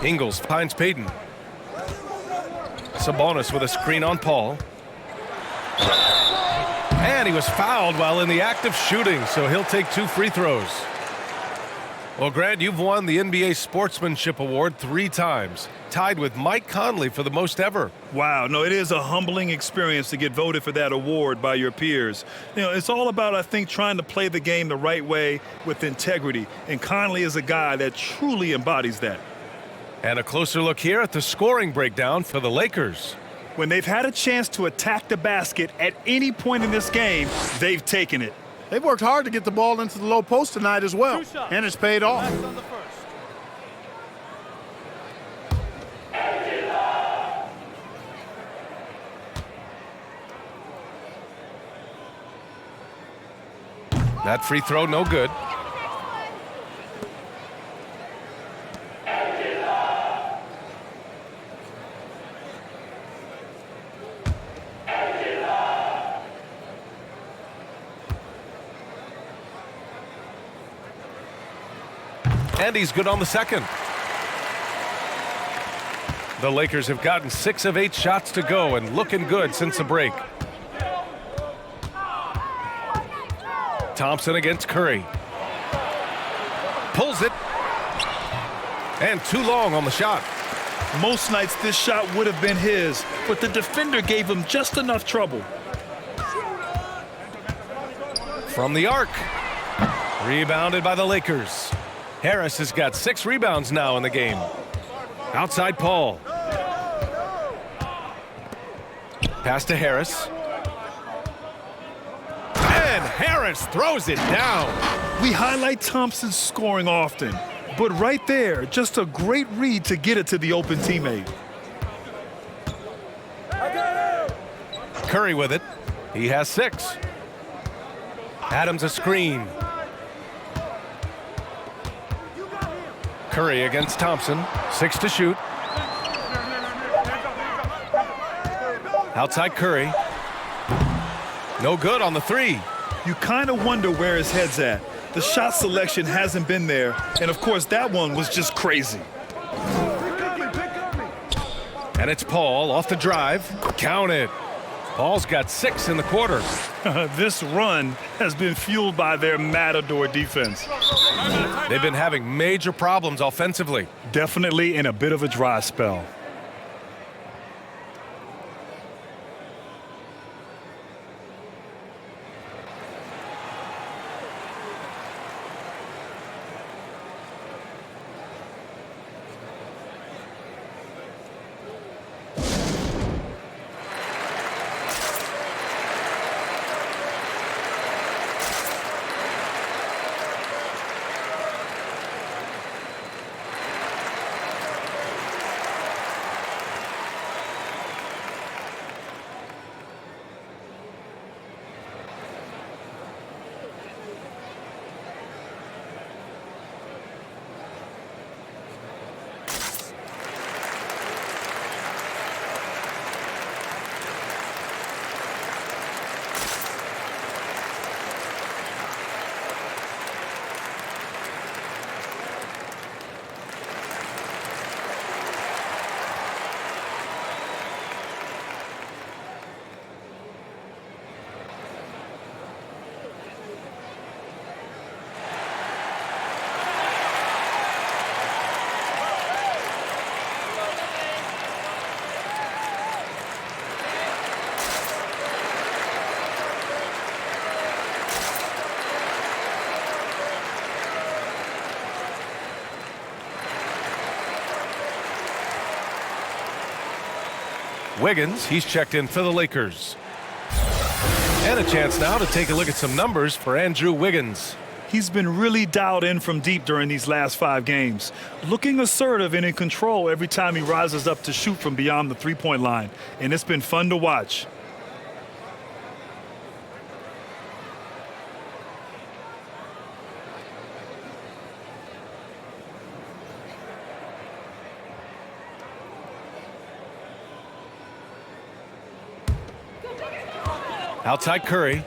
Ingles finds Payton. Sabonis with a screen on Paul. And he was fouled while in the act of shooting, so he'll take 2 free throws. Well, Grant, you've won the NBA Sportsmanship Award 3 times, tied with Mike Conley for the most ever. Wow, no, it is a humbling experience to get voted for that award by your peers. You know, it's all about, I think, trying to play the game the right way with integrity, and Conley is a guy that truly embodies that. And a closer look here at the scoring breakdown for the Lakers. When they've had a chance to attack the basket at any point in this game, they've taken it. They've worked hard to get the ball into the low post tonight as well, and it's paid off. That free throw, no good. And he's good on the second. The Lakers have gotten 6 of 8 shots to go and looking good since the break. Thompson against Curry. Pulls it. And too long on the shot. Most nights this shot would have been his, but the defender gave him just enough trouble. From the arc. Rebounded by the Lakers. Harris has got 6 rebounds now in the game. Outside Paul. Pass to Harris. And Harris throws it down. We highlight Thompson's scoring often, but right there, just a great read to get it to the open teammate. Curry with it. He has 6. Adams a screen. Curry against Thompson. 6 to shoot. Outside Curry. No good on the 3. You kind of wonder where his head's at. The shot selection hasn't been there, and of course that one was just crazy. And it's Paul off the drive. Count it. Paul's got 6 in the quarter. This run has been fueled by their Matador defense. They've been having major problems offensively. Definitely in a bit of a dry spell. Wiggins, he's checked in for the Lakers. And a chance now to take a look at some numbers for Andrew Wiggins. He's been really dialed in from deep during these last 5 games. Looking assertive and in control every time he rises up to shoot from beyond the three-point line. And it's been fun to watch. Outside Curry.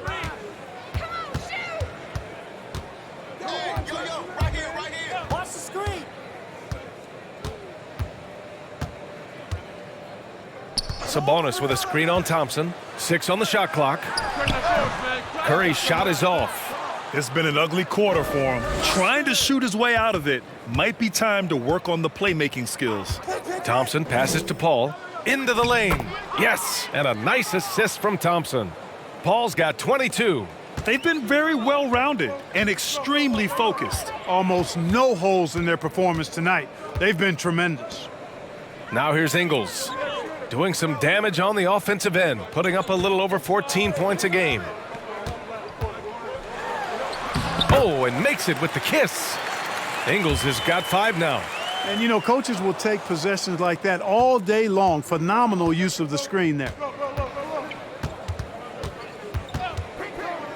Watch the screen. Sabonis with a screen on Thompson. 6 on the shot clock. Curry's shot is off. It's been an ugly quarter for him. Trying to shoot his way out of it. Might be time to work on the playmaking skills. Thompson passes to Paul. Into the lane. Yes, and a nice assist from Thompson. Paul's got 22. They've been very well-rounded and extremely focused. Almost no holes in their performance tonight. They've been tremendous. Now here's Ingles, doing some damage on the offensive end, putting up a little over 14 points a game. Oh, and makes it with the kiss. Ingles has got 5 now. And, you know, coaches will take possessions like that all day long. Phenomenal use of the screen there.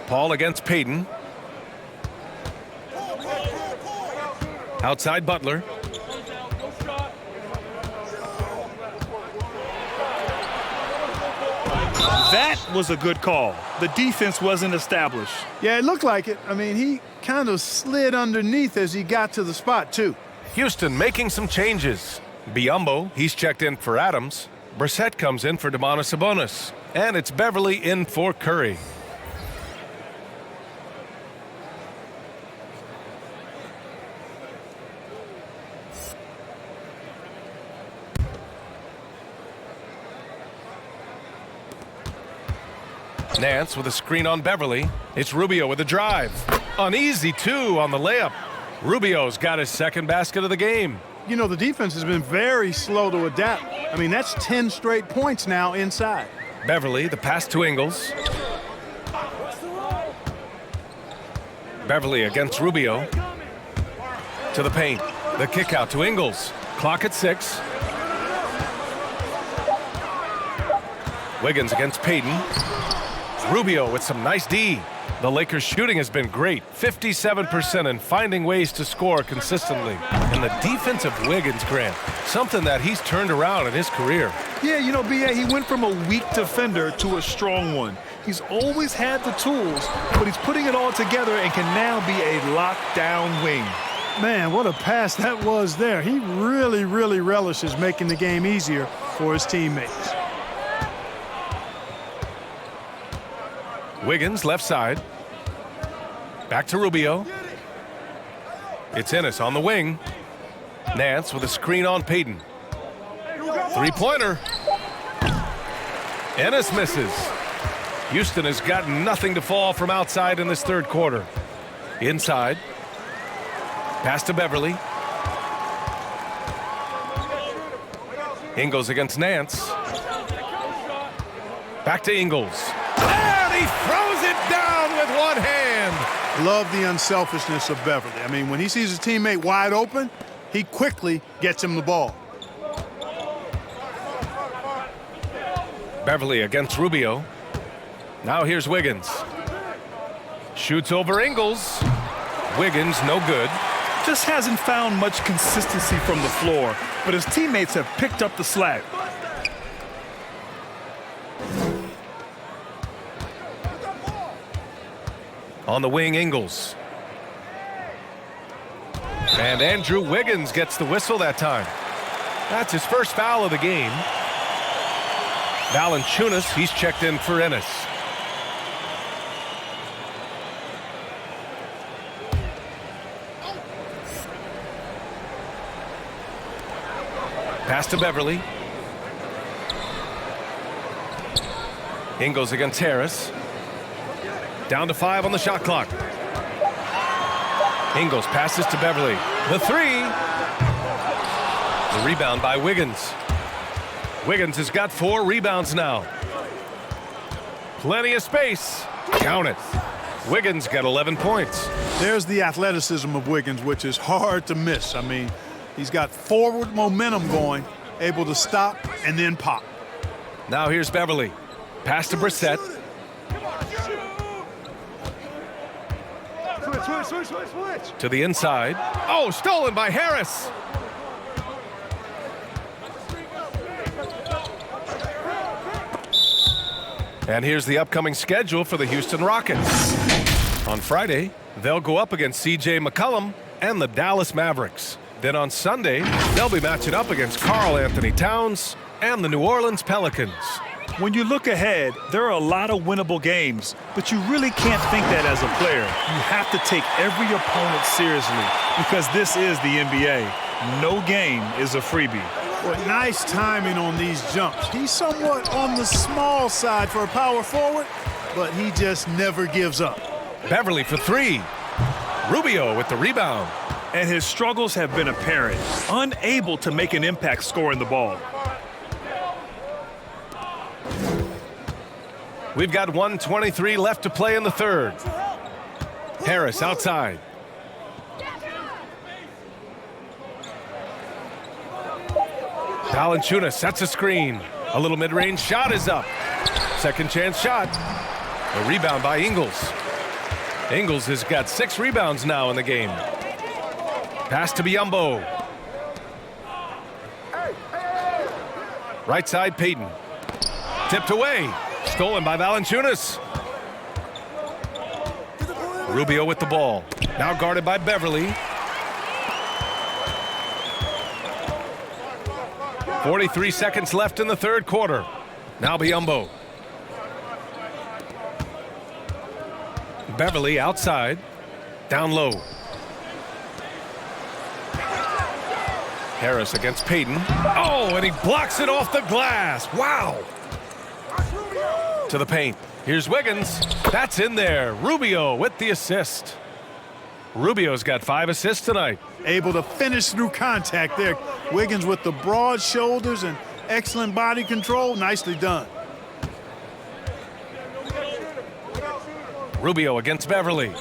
Paul against Payton. Outside Butler. That was a good call. The defense wasn't established. Yeah, it looked like it. I mean, he kind of slid underneath as he got to the spot, too. Houston making some changes. Biyombo, he's checked in for Adams. Brissett comes in for Domantas Sabonis. And it's Beverly in for Curry. Nance with a screen on Beverly. It's Rubio with a drive. Uneasy, too, on the layup. Rubio's got his second basket of the game. You know, the defense has been very slow to adapt. I mean, that's 10 straight points now inside. Beverly, the pass to Ingles. Beverly against Rubio. To the paint. The kick out to Ingles. Clock at 6. Wiggins against Payton. Rubio with some nice D. The Lakers' shooting has been great, 57%, and finding ways to score consistently. And the defense of Wiggins, Grant, something that he's turned around in his career. Yeah, you know, B.A., he went from a weak defender to a strong one. He's always had the tools, but he's putting it all together and can now be a lockdown wing. Man, what a pass that was there. He really, really relishes making the game easier for his teammates. Wiggins, left side. Back to Rubio. It's Ennis on the wing. Nance with a screen on Payton. Three-pointer. Ennis misses. Houston has got nothing to fall from outside in this third quarter. Inside. Pass to Beverly. Ingles against Nance. Back to Ingles. And he throws it down with one hand. Love the unselfishness of Beverly. I mean, when he sees his teammate wide open, he quickly gets him the ball. Beverly against Rubio. Now here's Wiggins. Shoots over Ingles. Wiggins, no good. Just hasn't found much consistency from the floor, but his teammates have picked up the slack. On the wing, Ingles. And Andrew Wiggins gets the whistle that time. That's his first foul of the game. Valanciunas, he's checked in for Ennis. Pass to Beverly. Ingles against Harris. Down to 5 on the shot clock. Ingles passes to Beverly. The three. The rebound by Wiggins. Wiggins has got 4 rebounds now. Plenty of space. Count it. Wiggins got 11 points. There's the athleticism of Wiggins, which is hard to miss. I mean, he's got forward momentum going, able to stop and then pop. Now here's Beverly. Pass to Brissett. Switch. To the inside. Oh, stolen by Harris. And here's the upcoming schedule for the Houston Rockets. On Friday, they'll go up against C.J. McCollum and the Dallas Mavericks. Then on Sunday, they'll be matching up against Karl Anthony Towns and the New Orleans Pelicans. When you look ahead, there are a lot of winnable games, but you really can't think that as a player. You have to take every opponent seriously because this is the NBA. No game is a freebie. Well, nice timing on these jumps. He's somewhat on the small side for a power forward, but he just never gives up. Beverly for three. Rubio with the rebound. And his struggles have been apparent, unable to make an impact scoring the ball. We've got 1:23 left to play in the third. Harris outside. Valanciunas sets a screen. A little mid-range shot is up. Second chance shot. A rebound by Ingles. Ingles has got 6 rebounds now in the game. Pass to Biyombo. Right side, Payton. Tipped away. Stolen by Valanciunas. Rubio with the ball. Now guarded by Beverly. 43 seconds left in the third quarter. Now Biyombo. Beverly outside. Down low. Harris against Payton. Oh, and he blocks it off the glass. Wow. To the paint. Here's Wiggins. That's in there. Rubio with the assist. Rubio's got 5 assists tonight. Able to finish through contact there. Wiggins with the broad shoulders and excellent body control. Nicely done. Rubio against Beverly.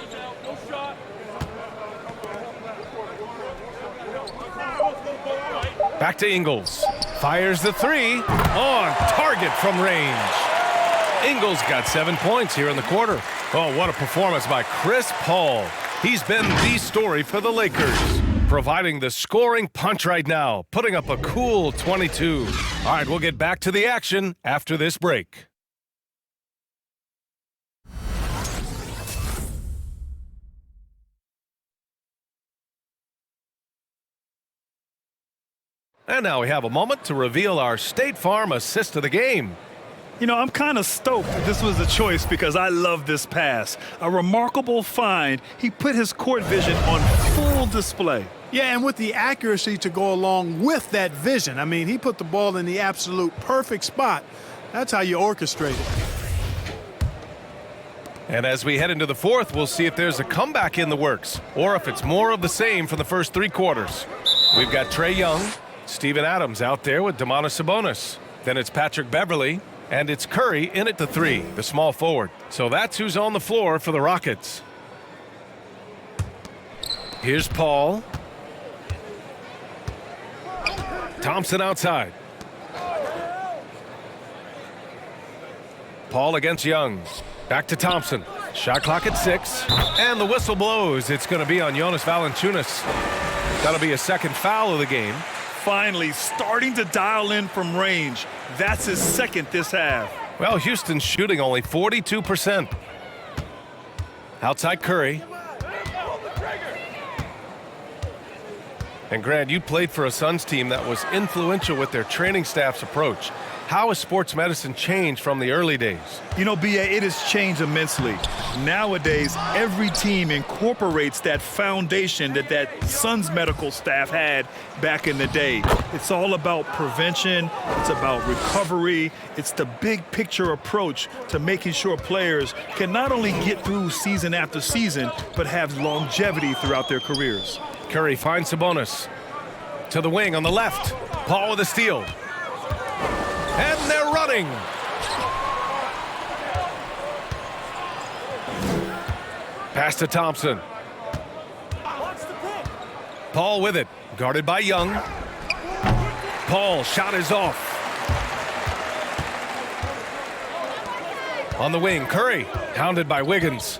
Back to Ingles. Fires the three. On target from range. Ingles got 7 points here in the quarter. Oh, what a performance by Chris Paul. He's been the story for the Lakers, providing the scoring punch right now, putting up a cool 22. All right, we'll get back to the action after this break. And now we have a moment to reveal our State Farm assist of the game. You know, I'm kind of stoked that this was a choice because I love this pass. A remarkable find. He put his court vision on full display. Yeah, and with the accuracy to go along with that vision. I mean, he put the ball in the absolute perfect spot. That's how you orchestrate it. And as we head into the fourth, we'll see if there's a comeback in the works or if it's more of the same for the first 3 quarters. We've got Trae Young, Steven Adams out there with Domantas Sabonis. Then it's Patrick Beverly. And it's Curry in at the 3, the small forward. So that's who's on the floor for the Rockets. Here's Paul. Thompson outside. Paul against Young. Back to Thompson. Shot clock at 6. And the whistle blows. It's going to be on Jonas Valanciunas. That'll be a second foul of the game. Finally starting to dial in from range. That's his second this half. Well, Houston's shooting only 42%. Outside Curry. And Grant, you played for a Suns team that was influential with their training staff's approach. How has sports medicine changed from the early days? You know, B.A., it has changed immensely. Nowadays, every team incorporates that foundation that Suns medical staff had back in the day. It's all about prevention. It's about recovery. It's the big picture approach to making sure players can not only get through season after season, but have longevity throughout their careers. Curry finds Sabonis. To the wing on the left. Paul with a steal. And they're running. Pass to Thompson. Paul with it. Guarded by Young. Paul, shot is off. On the wing, Curry. Hounded by Wiggins.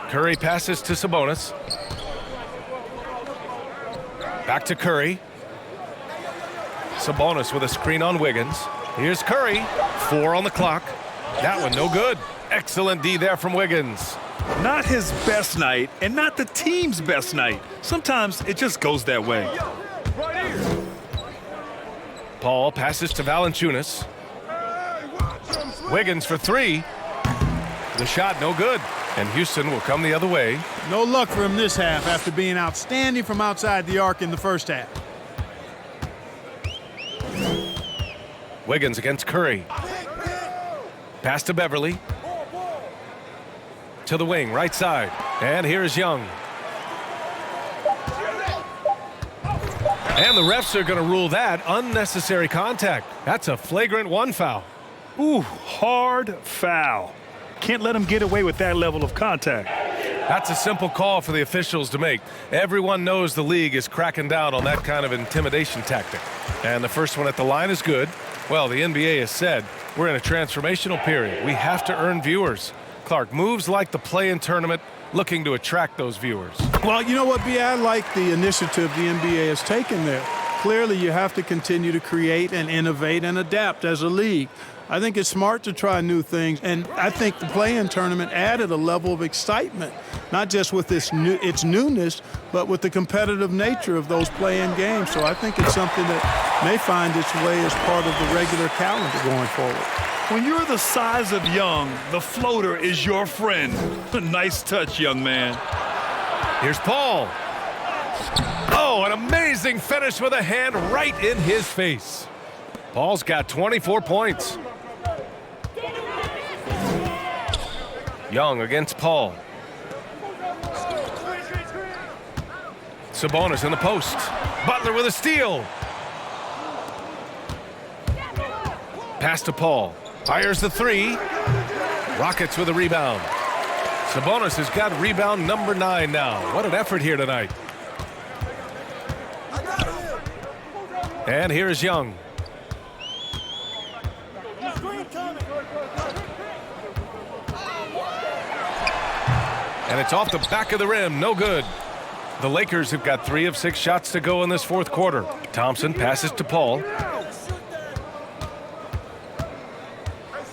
Curry passes to Sabonis. Back to Curry. Sabonis with a screen on Wiggins. Here's Curry. 4 on the clock. That one no good. Excellent D there from Wiggins. Not his best night and not the team's best night. Sometimes it just goes that way. Paul passes to Valanciunas. Wiggins for 3. The shot no good. And Houston will come the other way. No luck for him this half after being outstanding from outside the arc in the first half. Wiggins against Curry. Pass to Beverly. To the wing, right side. And here's Young. And the refs are going to rule that unnecessary contact. That's a flagrant 1 foul. Ooh, hard foul. Can't let him get away with that level of contact. That's a simple call for the officials to make. Everyone knows the league is cracking down on that kind of intimidation tactic. And the first one at the line is good. Well, the NBA has said we're in a transformational period. We have to earn viewers. Clark, moves like the play-in tournament looking to attract those viewers. Well, you know what, B? I like the initiative the NBA has taken there. Clearly, you have to continue to create and innovate and adapt as a league. I think it's smart to try new things, and I think the play-in tournament added a level of excitement, not just with its newness, but with the competitive nature of those play-in games. So I think it's something that may find its way as part of the regular calendar going forward. When you're the size of Young, the floater is your friend. Nice touch, young man. Here's Paul. Oh, an amazing finish with a hand right in his face. Paul's got 24 points. Young against Paul. Sabonis in the post. Butler with a steal. Pass to Paul. Fires the 3. Rockets with a rebound. Sabonis has got rebound number 9 now. What an effort here tonight. And here's Young. And it's off the back of the rim. No good. The Lakers have got 3 of 6 shots to go in this fourth quarter. Thompson passes to Paul.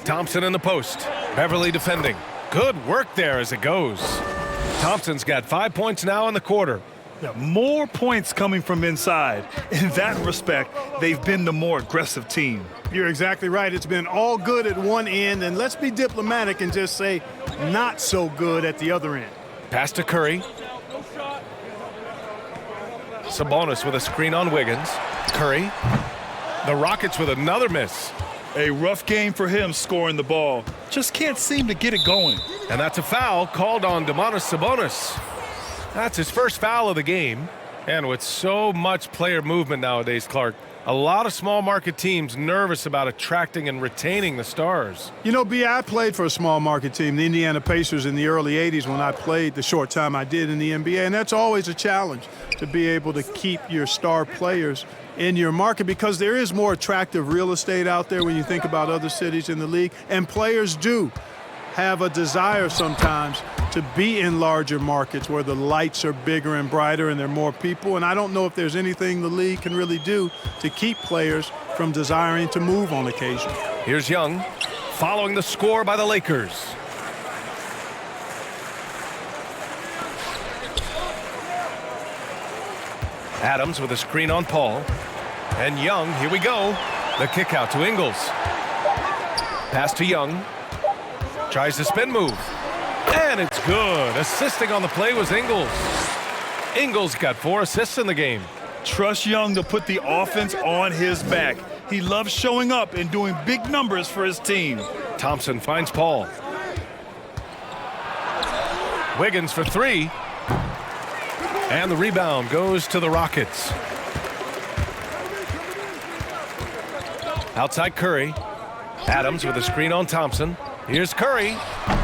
Thompson in the post. Beverly defending. Good work there as it goes. Thompson's got 5 points now in the quarter. Yeah, more points coming from inside. In that respect, they've been the more aggressive team. You're exactly right. It's been all good at one end, and let's be diplomatic and just say not so good at the other end. Pass to Curry. Sabonis with a screen on Wiggins. Curry. The Rockets with another miss. A rough game for him scoring the ball. Just can't seem to get it going. And that's a foul called on Domantas Sabonis. That's his first foul of the game. And with so much player movement nowadays, Clark, a lot of small market teams nervous about attracting and retaining the stars. You know, B, I played for a small market team, the Indiana Pacers, in the early 80s when I played the short time I did in the NBA. And that's always a challenge, to be able to keep your star players in your market, because there is more attractive real estate out there when you think about other cities in the league. And players do have a desire sometimes to be in larger markets where the lights are bigger and brighter and there are more people. And I don't know if there's anything the league can really do to keep players from desiring to move on occasion. Here's Young following the score by the Lakers. Adams with a screen on Paul. And Young, here we go. The kick out to Ingles. Pass to Young. Tries the spin move. And it's good. Assisting on the play was Ingles. Ingles got 4 assists in the game. Trust Young to put the offense on his back. He loves showing up and doing big numbers for his team. Thompson finds Paul. Wiggins for 3. And the rebound goes to the Rockets. Outside Curry. Adams with a screen on Thompson. Here's Curry.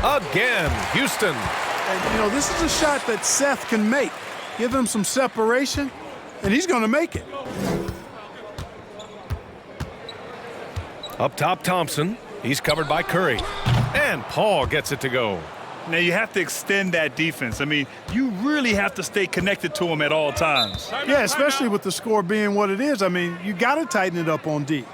Again, Houston. And, you know, this is a shot that Seth can make. Give him some separation, and he's going to make it. Up top, Thompson. He's covered by Curry. And Paul gets it to go. Now, you have to extend that defense. I mean, you really have to stay connected to him at all times. Yeah, especially with the score being what it is. I mean, you got to tighten it up on D.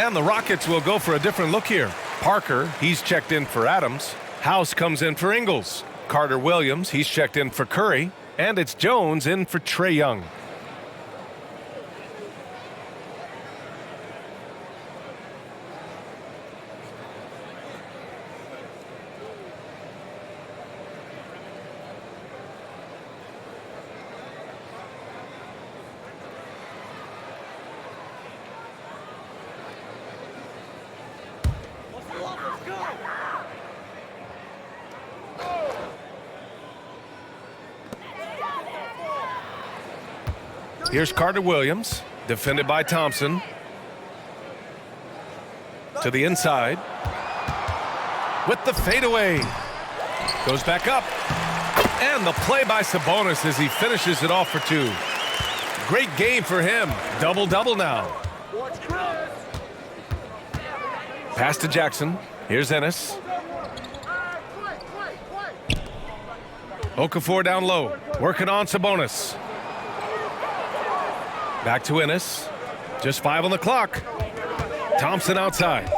And the Rockets will go for a different look here. Parker, he's checked in for Adams. House comes in for Ingles. Carter Williams, he's checked in for Curry. And it's Jones in for Trae Young. Here's Carter Williams, defended by Thompson. To the inside. With the fadeaway. Goes back up. And the play by Sabonis as he finishes it off for two. Great game for him. Double-double now. Pass to Jackson. Here's Ennis. Okafor down low. Working on Sabonis. Back to Ennis. Just 5 on the clock. Thompson outside.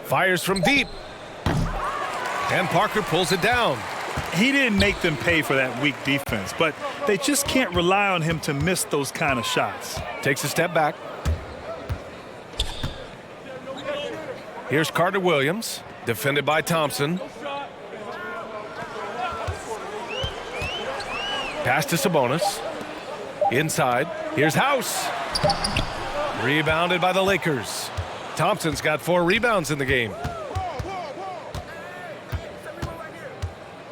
Fires from deep. And Parker pulls it down. He didn't make them pay for that weak defense, but they just can't rely on him to miss those kind of shots. Takes a step back. Here's Carter Williams, defended by Thompson. Pass to Sabonis. Inside. Here's House. Rebounded by the Lakers. Thompson's got 4 rebounds in the game.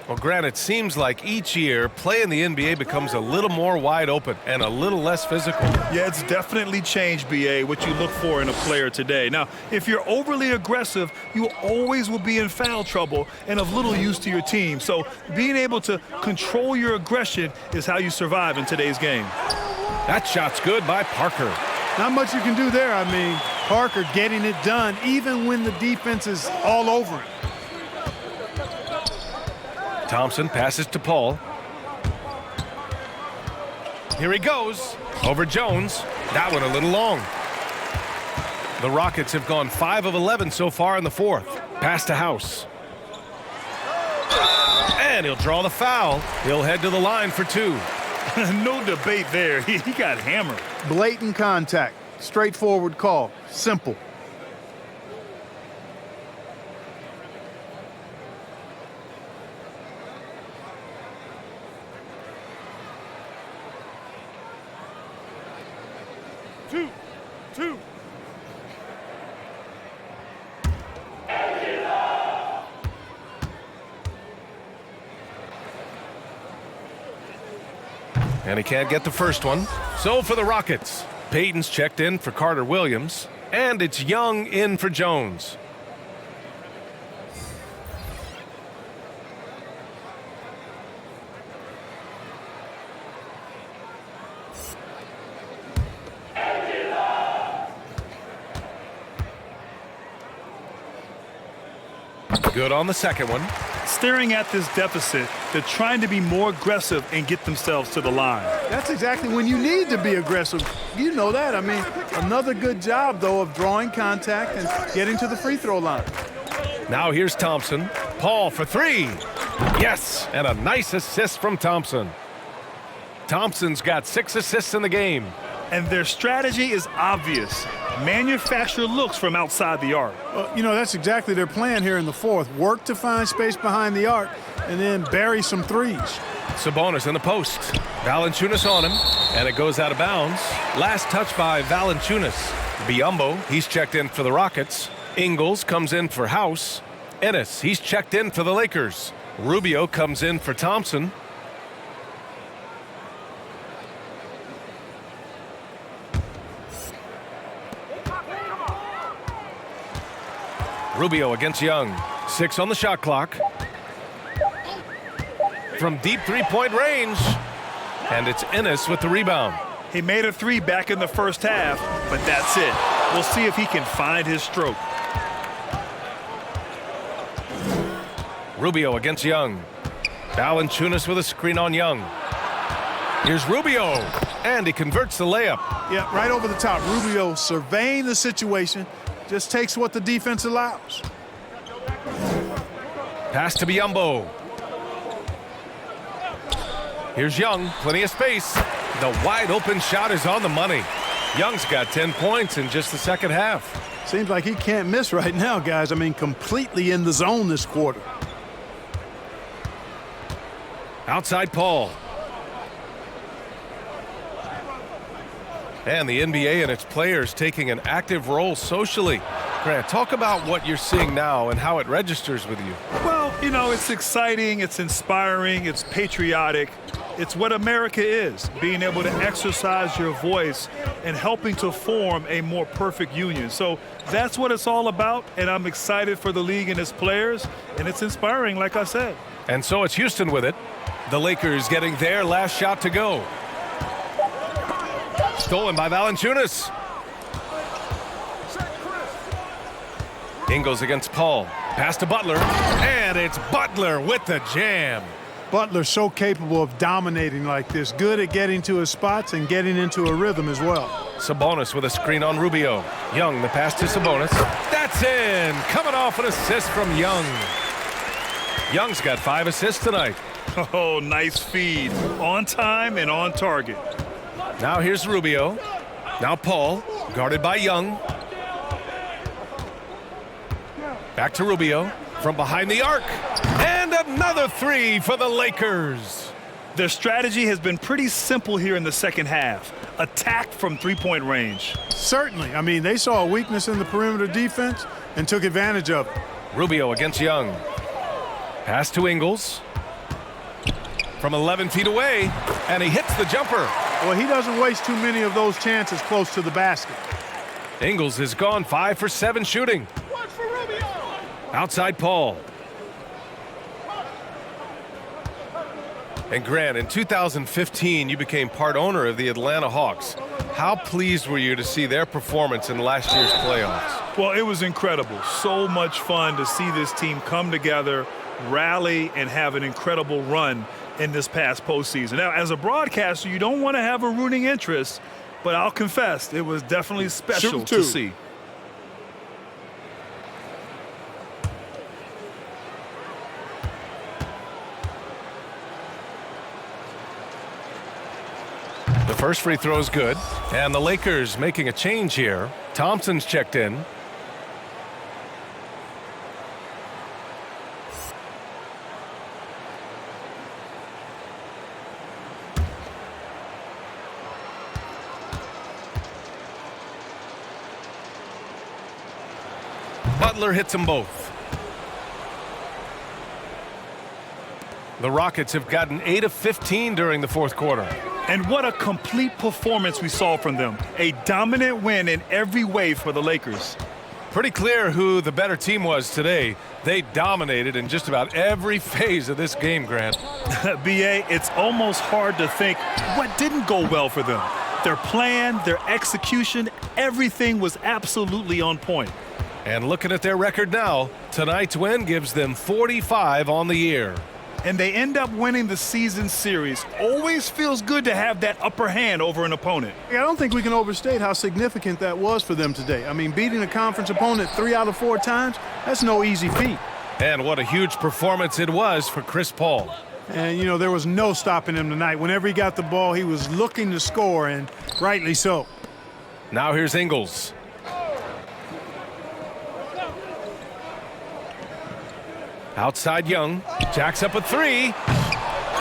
Well, Grant, it seems like each year play in the NBA becomes a little more wide open and a little less physical. Yeah, it's definitely changed, BA, what you look for in a player today. Now, if you're overly aggressive, you always will be in foul trouble and of little use to your team. So being able to control your aggression is how you survive in today's game. That shot's good by Parker. Not much you can do there. I mean, Parker getting it done even when the defense is all over it. Thompson passes to Paul. Here he goes. Over Jones. That one a little long. The Rockets have gone 5 of 11 so far in the fourth. Pass to House. And he'll draw the foul. He'll head to the line for 2. No debate there. He got hammered. Blatant contact. Straightforward call. Simple. Two. And he can't get the first one. So for the Rockets, Payton's checked in for Carter Williams. And it's Young in for Jones. Good on the second one. Staring at this deficit, they're trying to be more aggressive and get themselves to the line. That's exactly when you need to be aggressive. You know that. I mean, another good job, though, of drawing contact and getting to the free throw line. Now here's Thompson. Paul for 3. Yes, and a nice assist from Thompson. Thompson's got 6 assists in the game. And their strategy is obvious. Manufacture looks from outside the arc. You know, that's exactly their plan here in the fourth. Work to find space behind the arc and then bury some threes. Sabonis in the post. Valanciunas on him, and it goes out of bounds. Last touch by Valanciunas. Biyombo, he's checked in for the Rockets. Ingles comes in for House. Ennis, he's checked in for the Lakers. Rubio comes in for Thompson. Rubio against Young. 6 on the shot clock. From deep three-point range. And it's Ennis with the rebound. He made a 3 back in the first half, but that's it. We'll see if he can find his stroke. Rubio against Young. Valanciunas with a screen on Young. Here's Rubio. And he converts the layup. Yeah, right over the top. Rubio surveying the situation, just takes what the defense allows. Pass to Biyombo. Here's Young, plenty of space. The wide open shot is on the money. Young's got 10 points in just the second half. Seems like he can't miss right now, guys. I mean, completely in the zone this quarter. Outside Paul. And the NBA and its players taking an active role socially. Grant, talk about what you're seeing now and how it registers with you. Well, you know, it's exciting, it's inspiring, it's patriotic. It's what America is, being able to exercise your voice and helping to form a more perfect union. So that's what it's all about, and I'm excited for the league and its players, and it's inspiring, like I said. And so it's Houston with it. The Lakers getting their last shot to go. Stolen by Valanciunas. Ingles against Paul. Pass to Butler. And it's Butler with the jam. Butler's so capable of dominating like this. Good at getting to his spots and getting into a rhythm as well. Sabonis with a screen on Rubio. Young, the pass to Sabonis. That's in. Coming off an assist from Young. Young's got 5 assists tonight. Oh, nice feed. On time and on target. Now here's Rubio. Now Paul, guarded by Young. Back to Rubio from behind the arc. And another 3 for the Lakers. Their strategy has been pretty simple here in the second half. Attack from three-point range. Certainly. I mean, they saw a weakness in the perimeter defense and took advantage of it. Rubio against Young. Pass to Ingles. From 11 feet away, and he hits the jumper. Well, he doesn't waste too many of those chances close to the basket. Ingles is gone 5 for 7 shooting. Outside Paul. And Grant, in 2015, you became part owner of the Atlanta Hawks. How pleased were you to see their performance in last year's playoffs? Well, it was incredible. So much fun to see this team come together, rally, and have an incredible run in this past postseason. Now, as a broadcaster, you don't want to have a rooting interest, but I'll confess, it was definitely special to see. The first free throw is good, and the Lakers making a change here. Thompson's checked in. Butler hits them both. The Rockets have gotten 8 of 15 during the fourth quarter. And what a complete performance we saw from them. A dominant win in every way for the Lakers. Pretty clear who the better team was today. They dominated in just about every phase of this game, Grant. BA, it's almost hard to think what didn't go well for them. Their plan, their execution, everything was absolutely on point. And looking at their record now, tonight's win gives them 45 on the year. And they end up winning the season series. Always feels good to have that upper hand over an opponent. I don't think we can overstate how significant that was for them today. I mean, beating a conference opponent 3 out of 4 times, that's no easy feat. And what a huge performance it was for Chris Paul. And, you know, there was no stopping him tonight. Whenever he got the ball, he was looking to score, and rightly so. Now here's Ingles. Outside Young, jacks up a 3.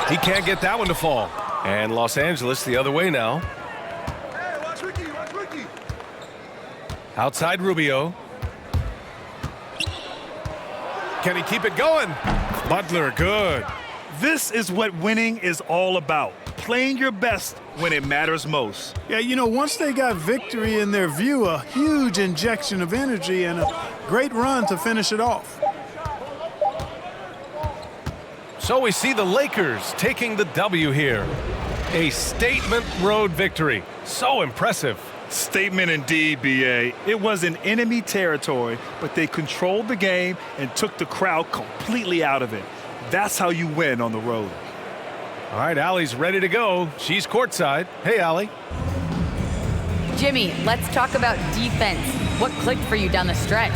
He can't get that one to fall. And Los Angeles the other way now. Hey, watch Ricky. Outside Rubio. Can he keep it going? Butler, good. This is what winning is all about. Playing your best when it matters most. Yeah, you know, once they got victory in their view, a huge injection of energy and a great run to finish it off. So we see the Lakers taking the W here. A statement road victory. So impressive. Statement indeed, BA. It was in enemy territory, but they controlled the game and took the crowd completely out of it. That's how you win on the road. All right, Allie's ready to go. She's courtside. Hey, Allie. Jimmy, let's talk about defense. What clicked for you down the stretch?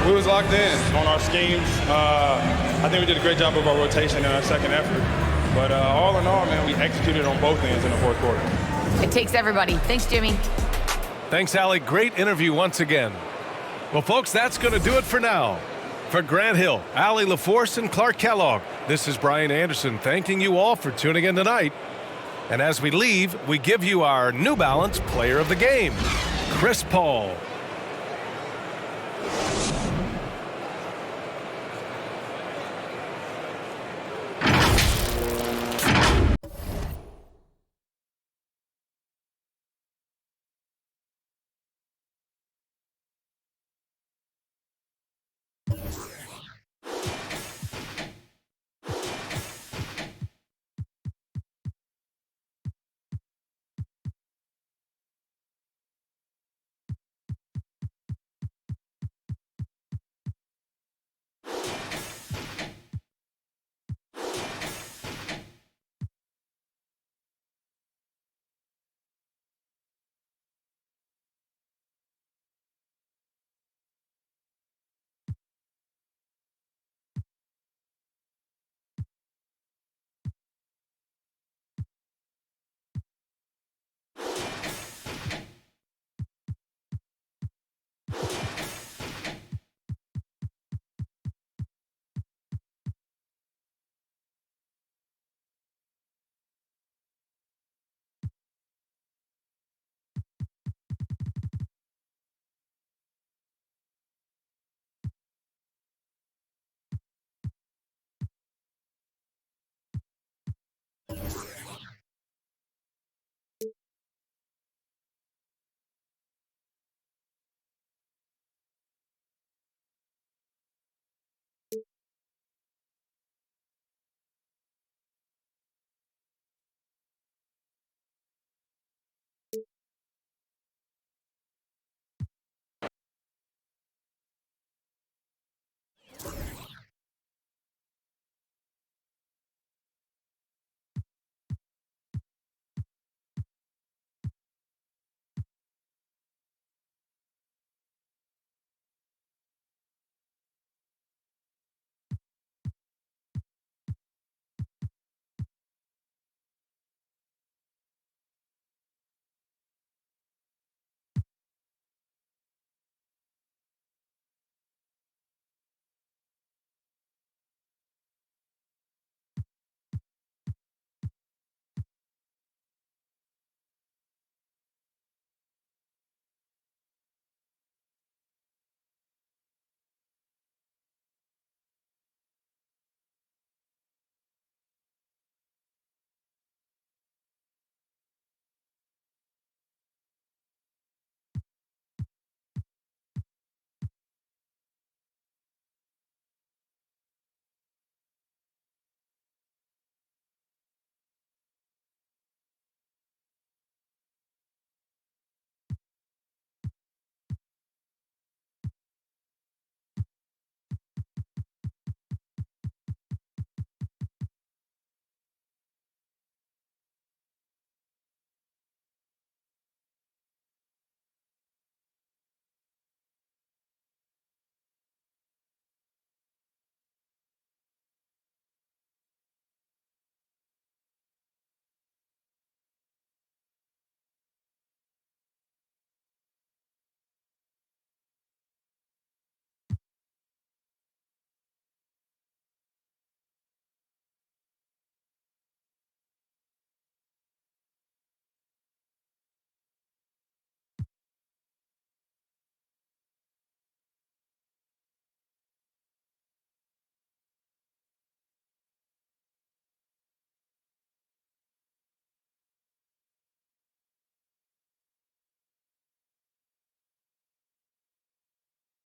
We was locked in on our schemes. I think we did a great job of our rotation in our second effort. But all in all, man, we executed on both ends in the fourth quarter. It takes everybody. Thanks, Jimmy. Thanks, Allie. Great interview once again. Well, folks, that's going to do it for now. For Grant Hill, Allie LaForce, and Clark Kellogg, this is Brian Anderson thanking you all for tuning in tonight. And as we leave, we give you our New Balance Player of the Game, Chris Paul.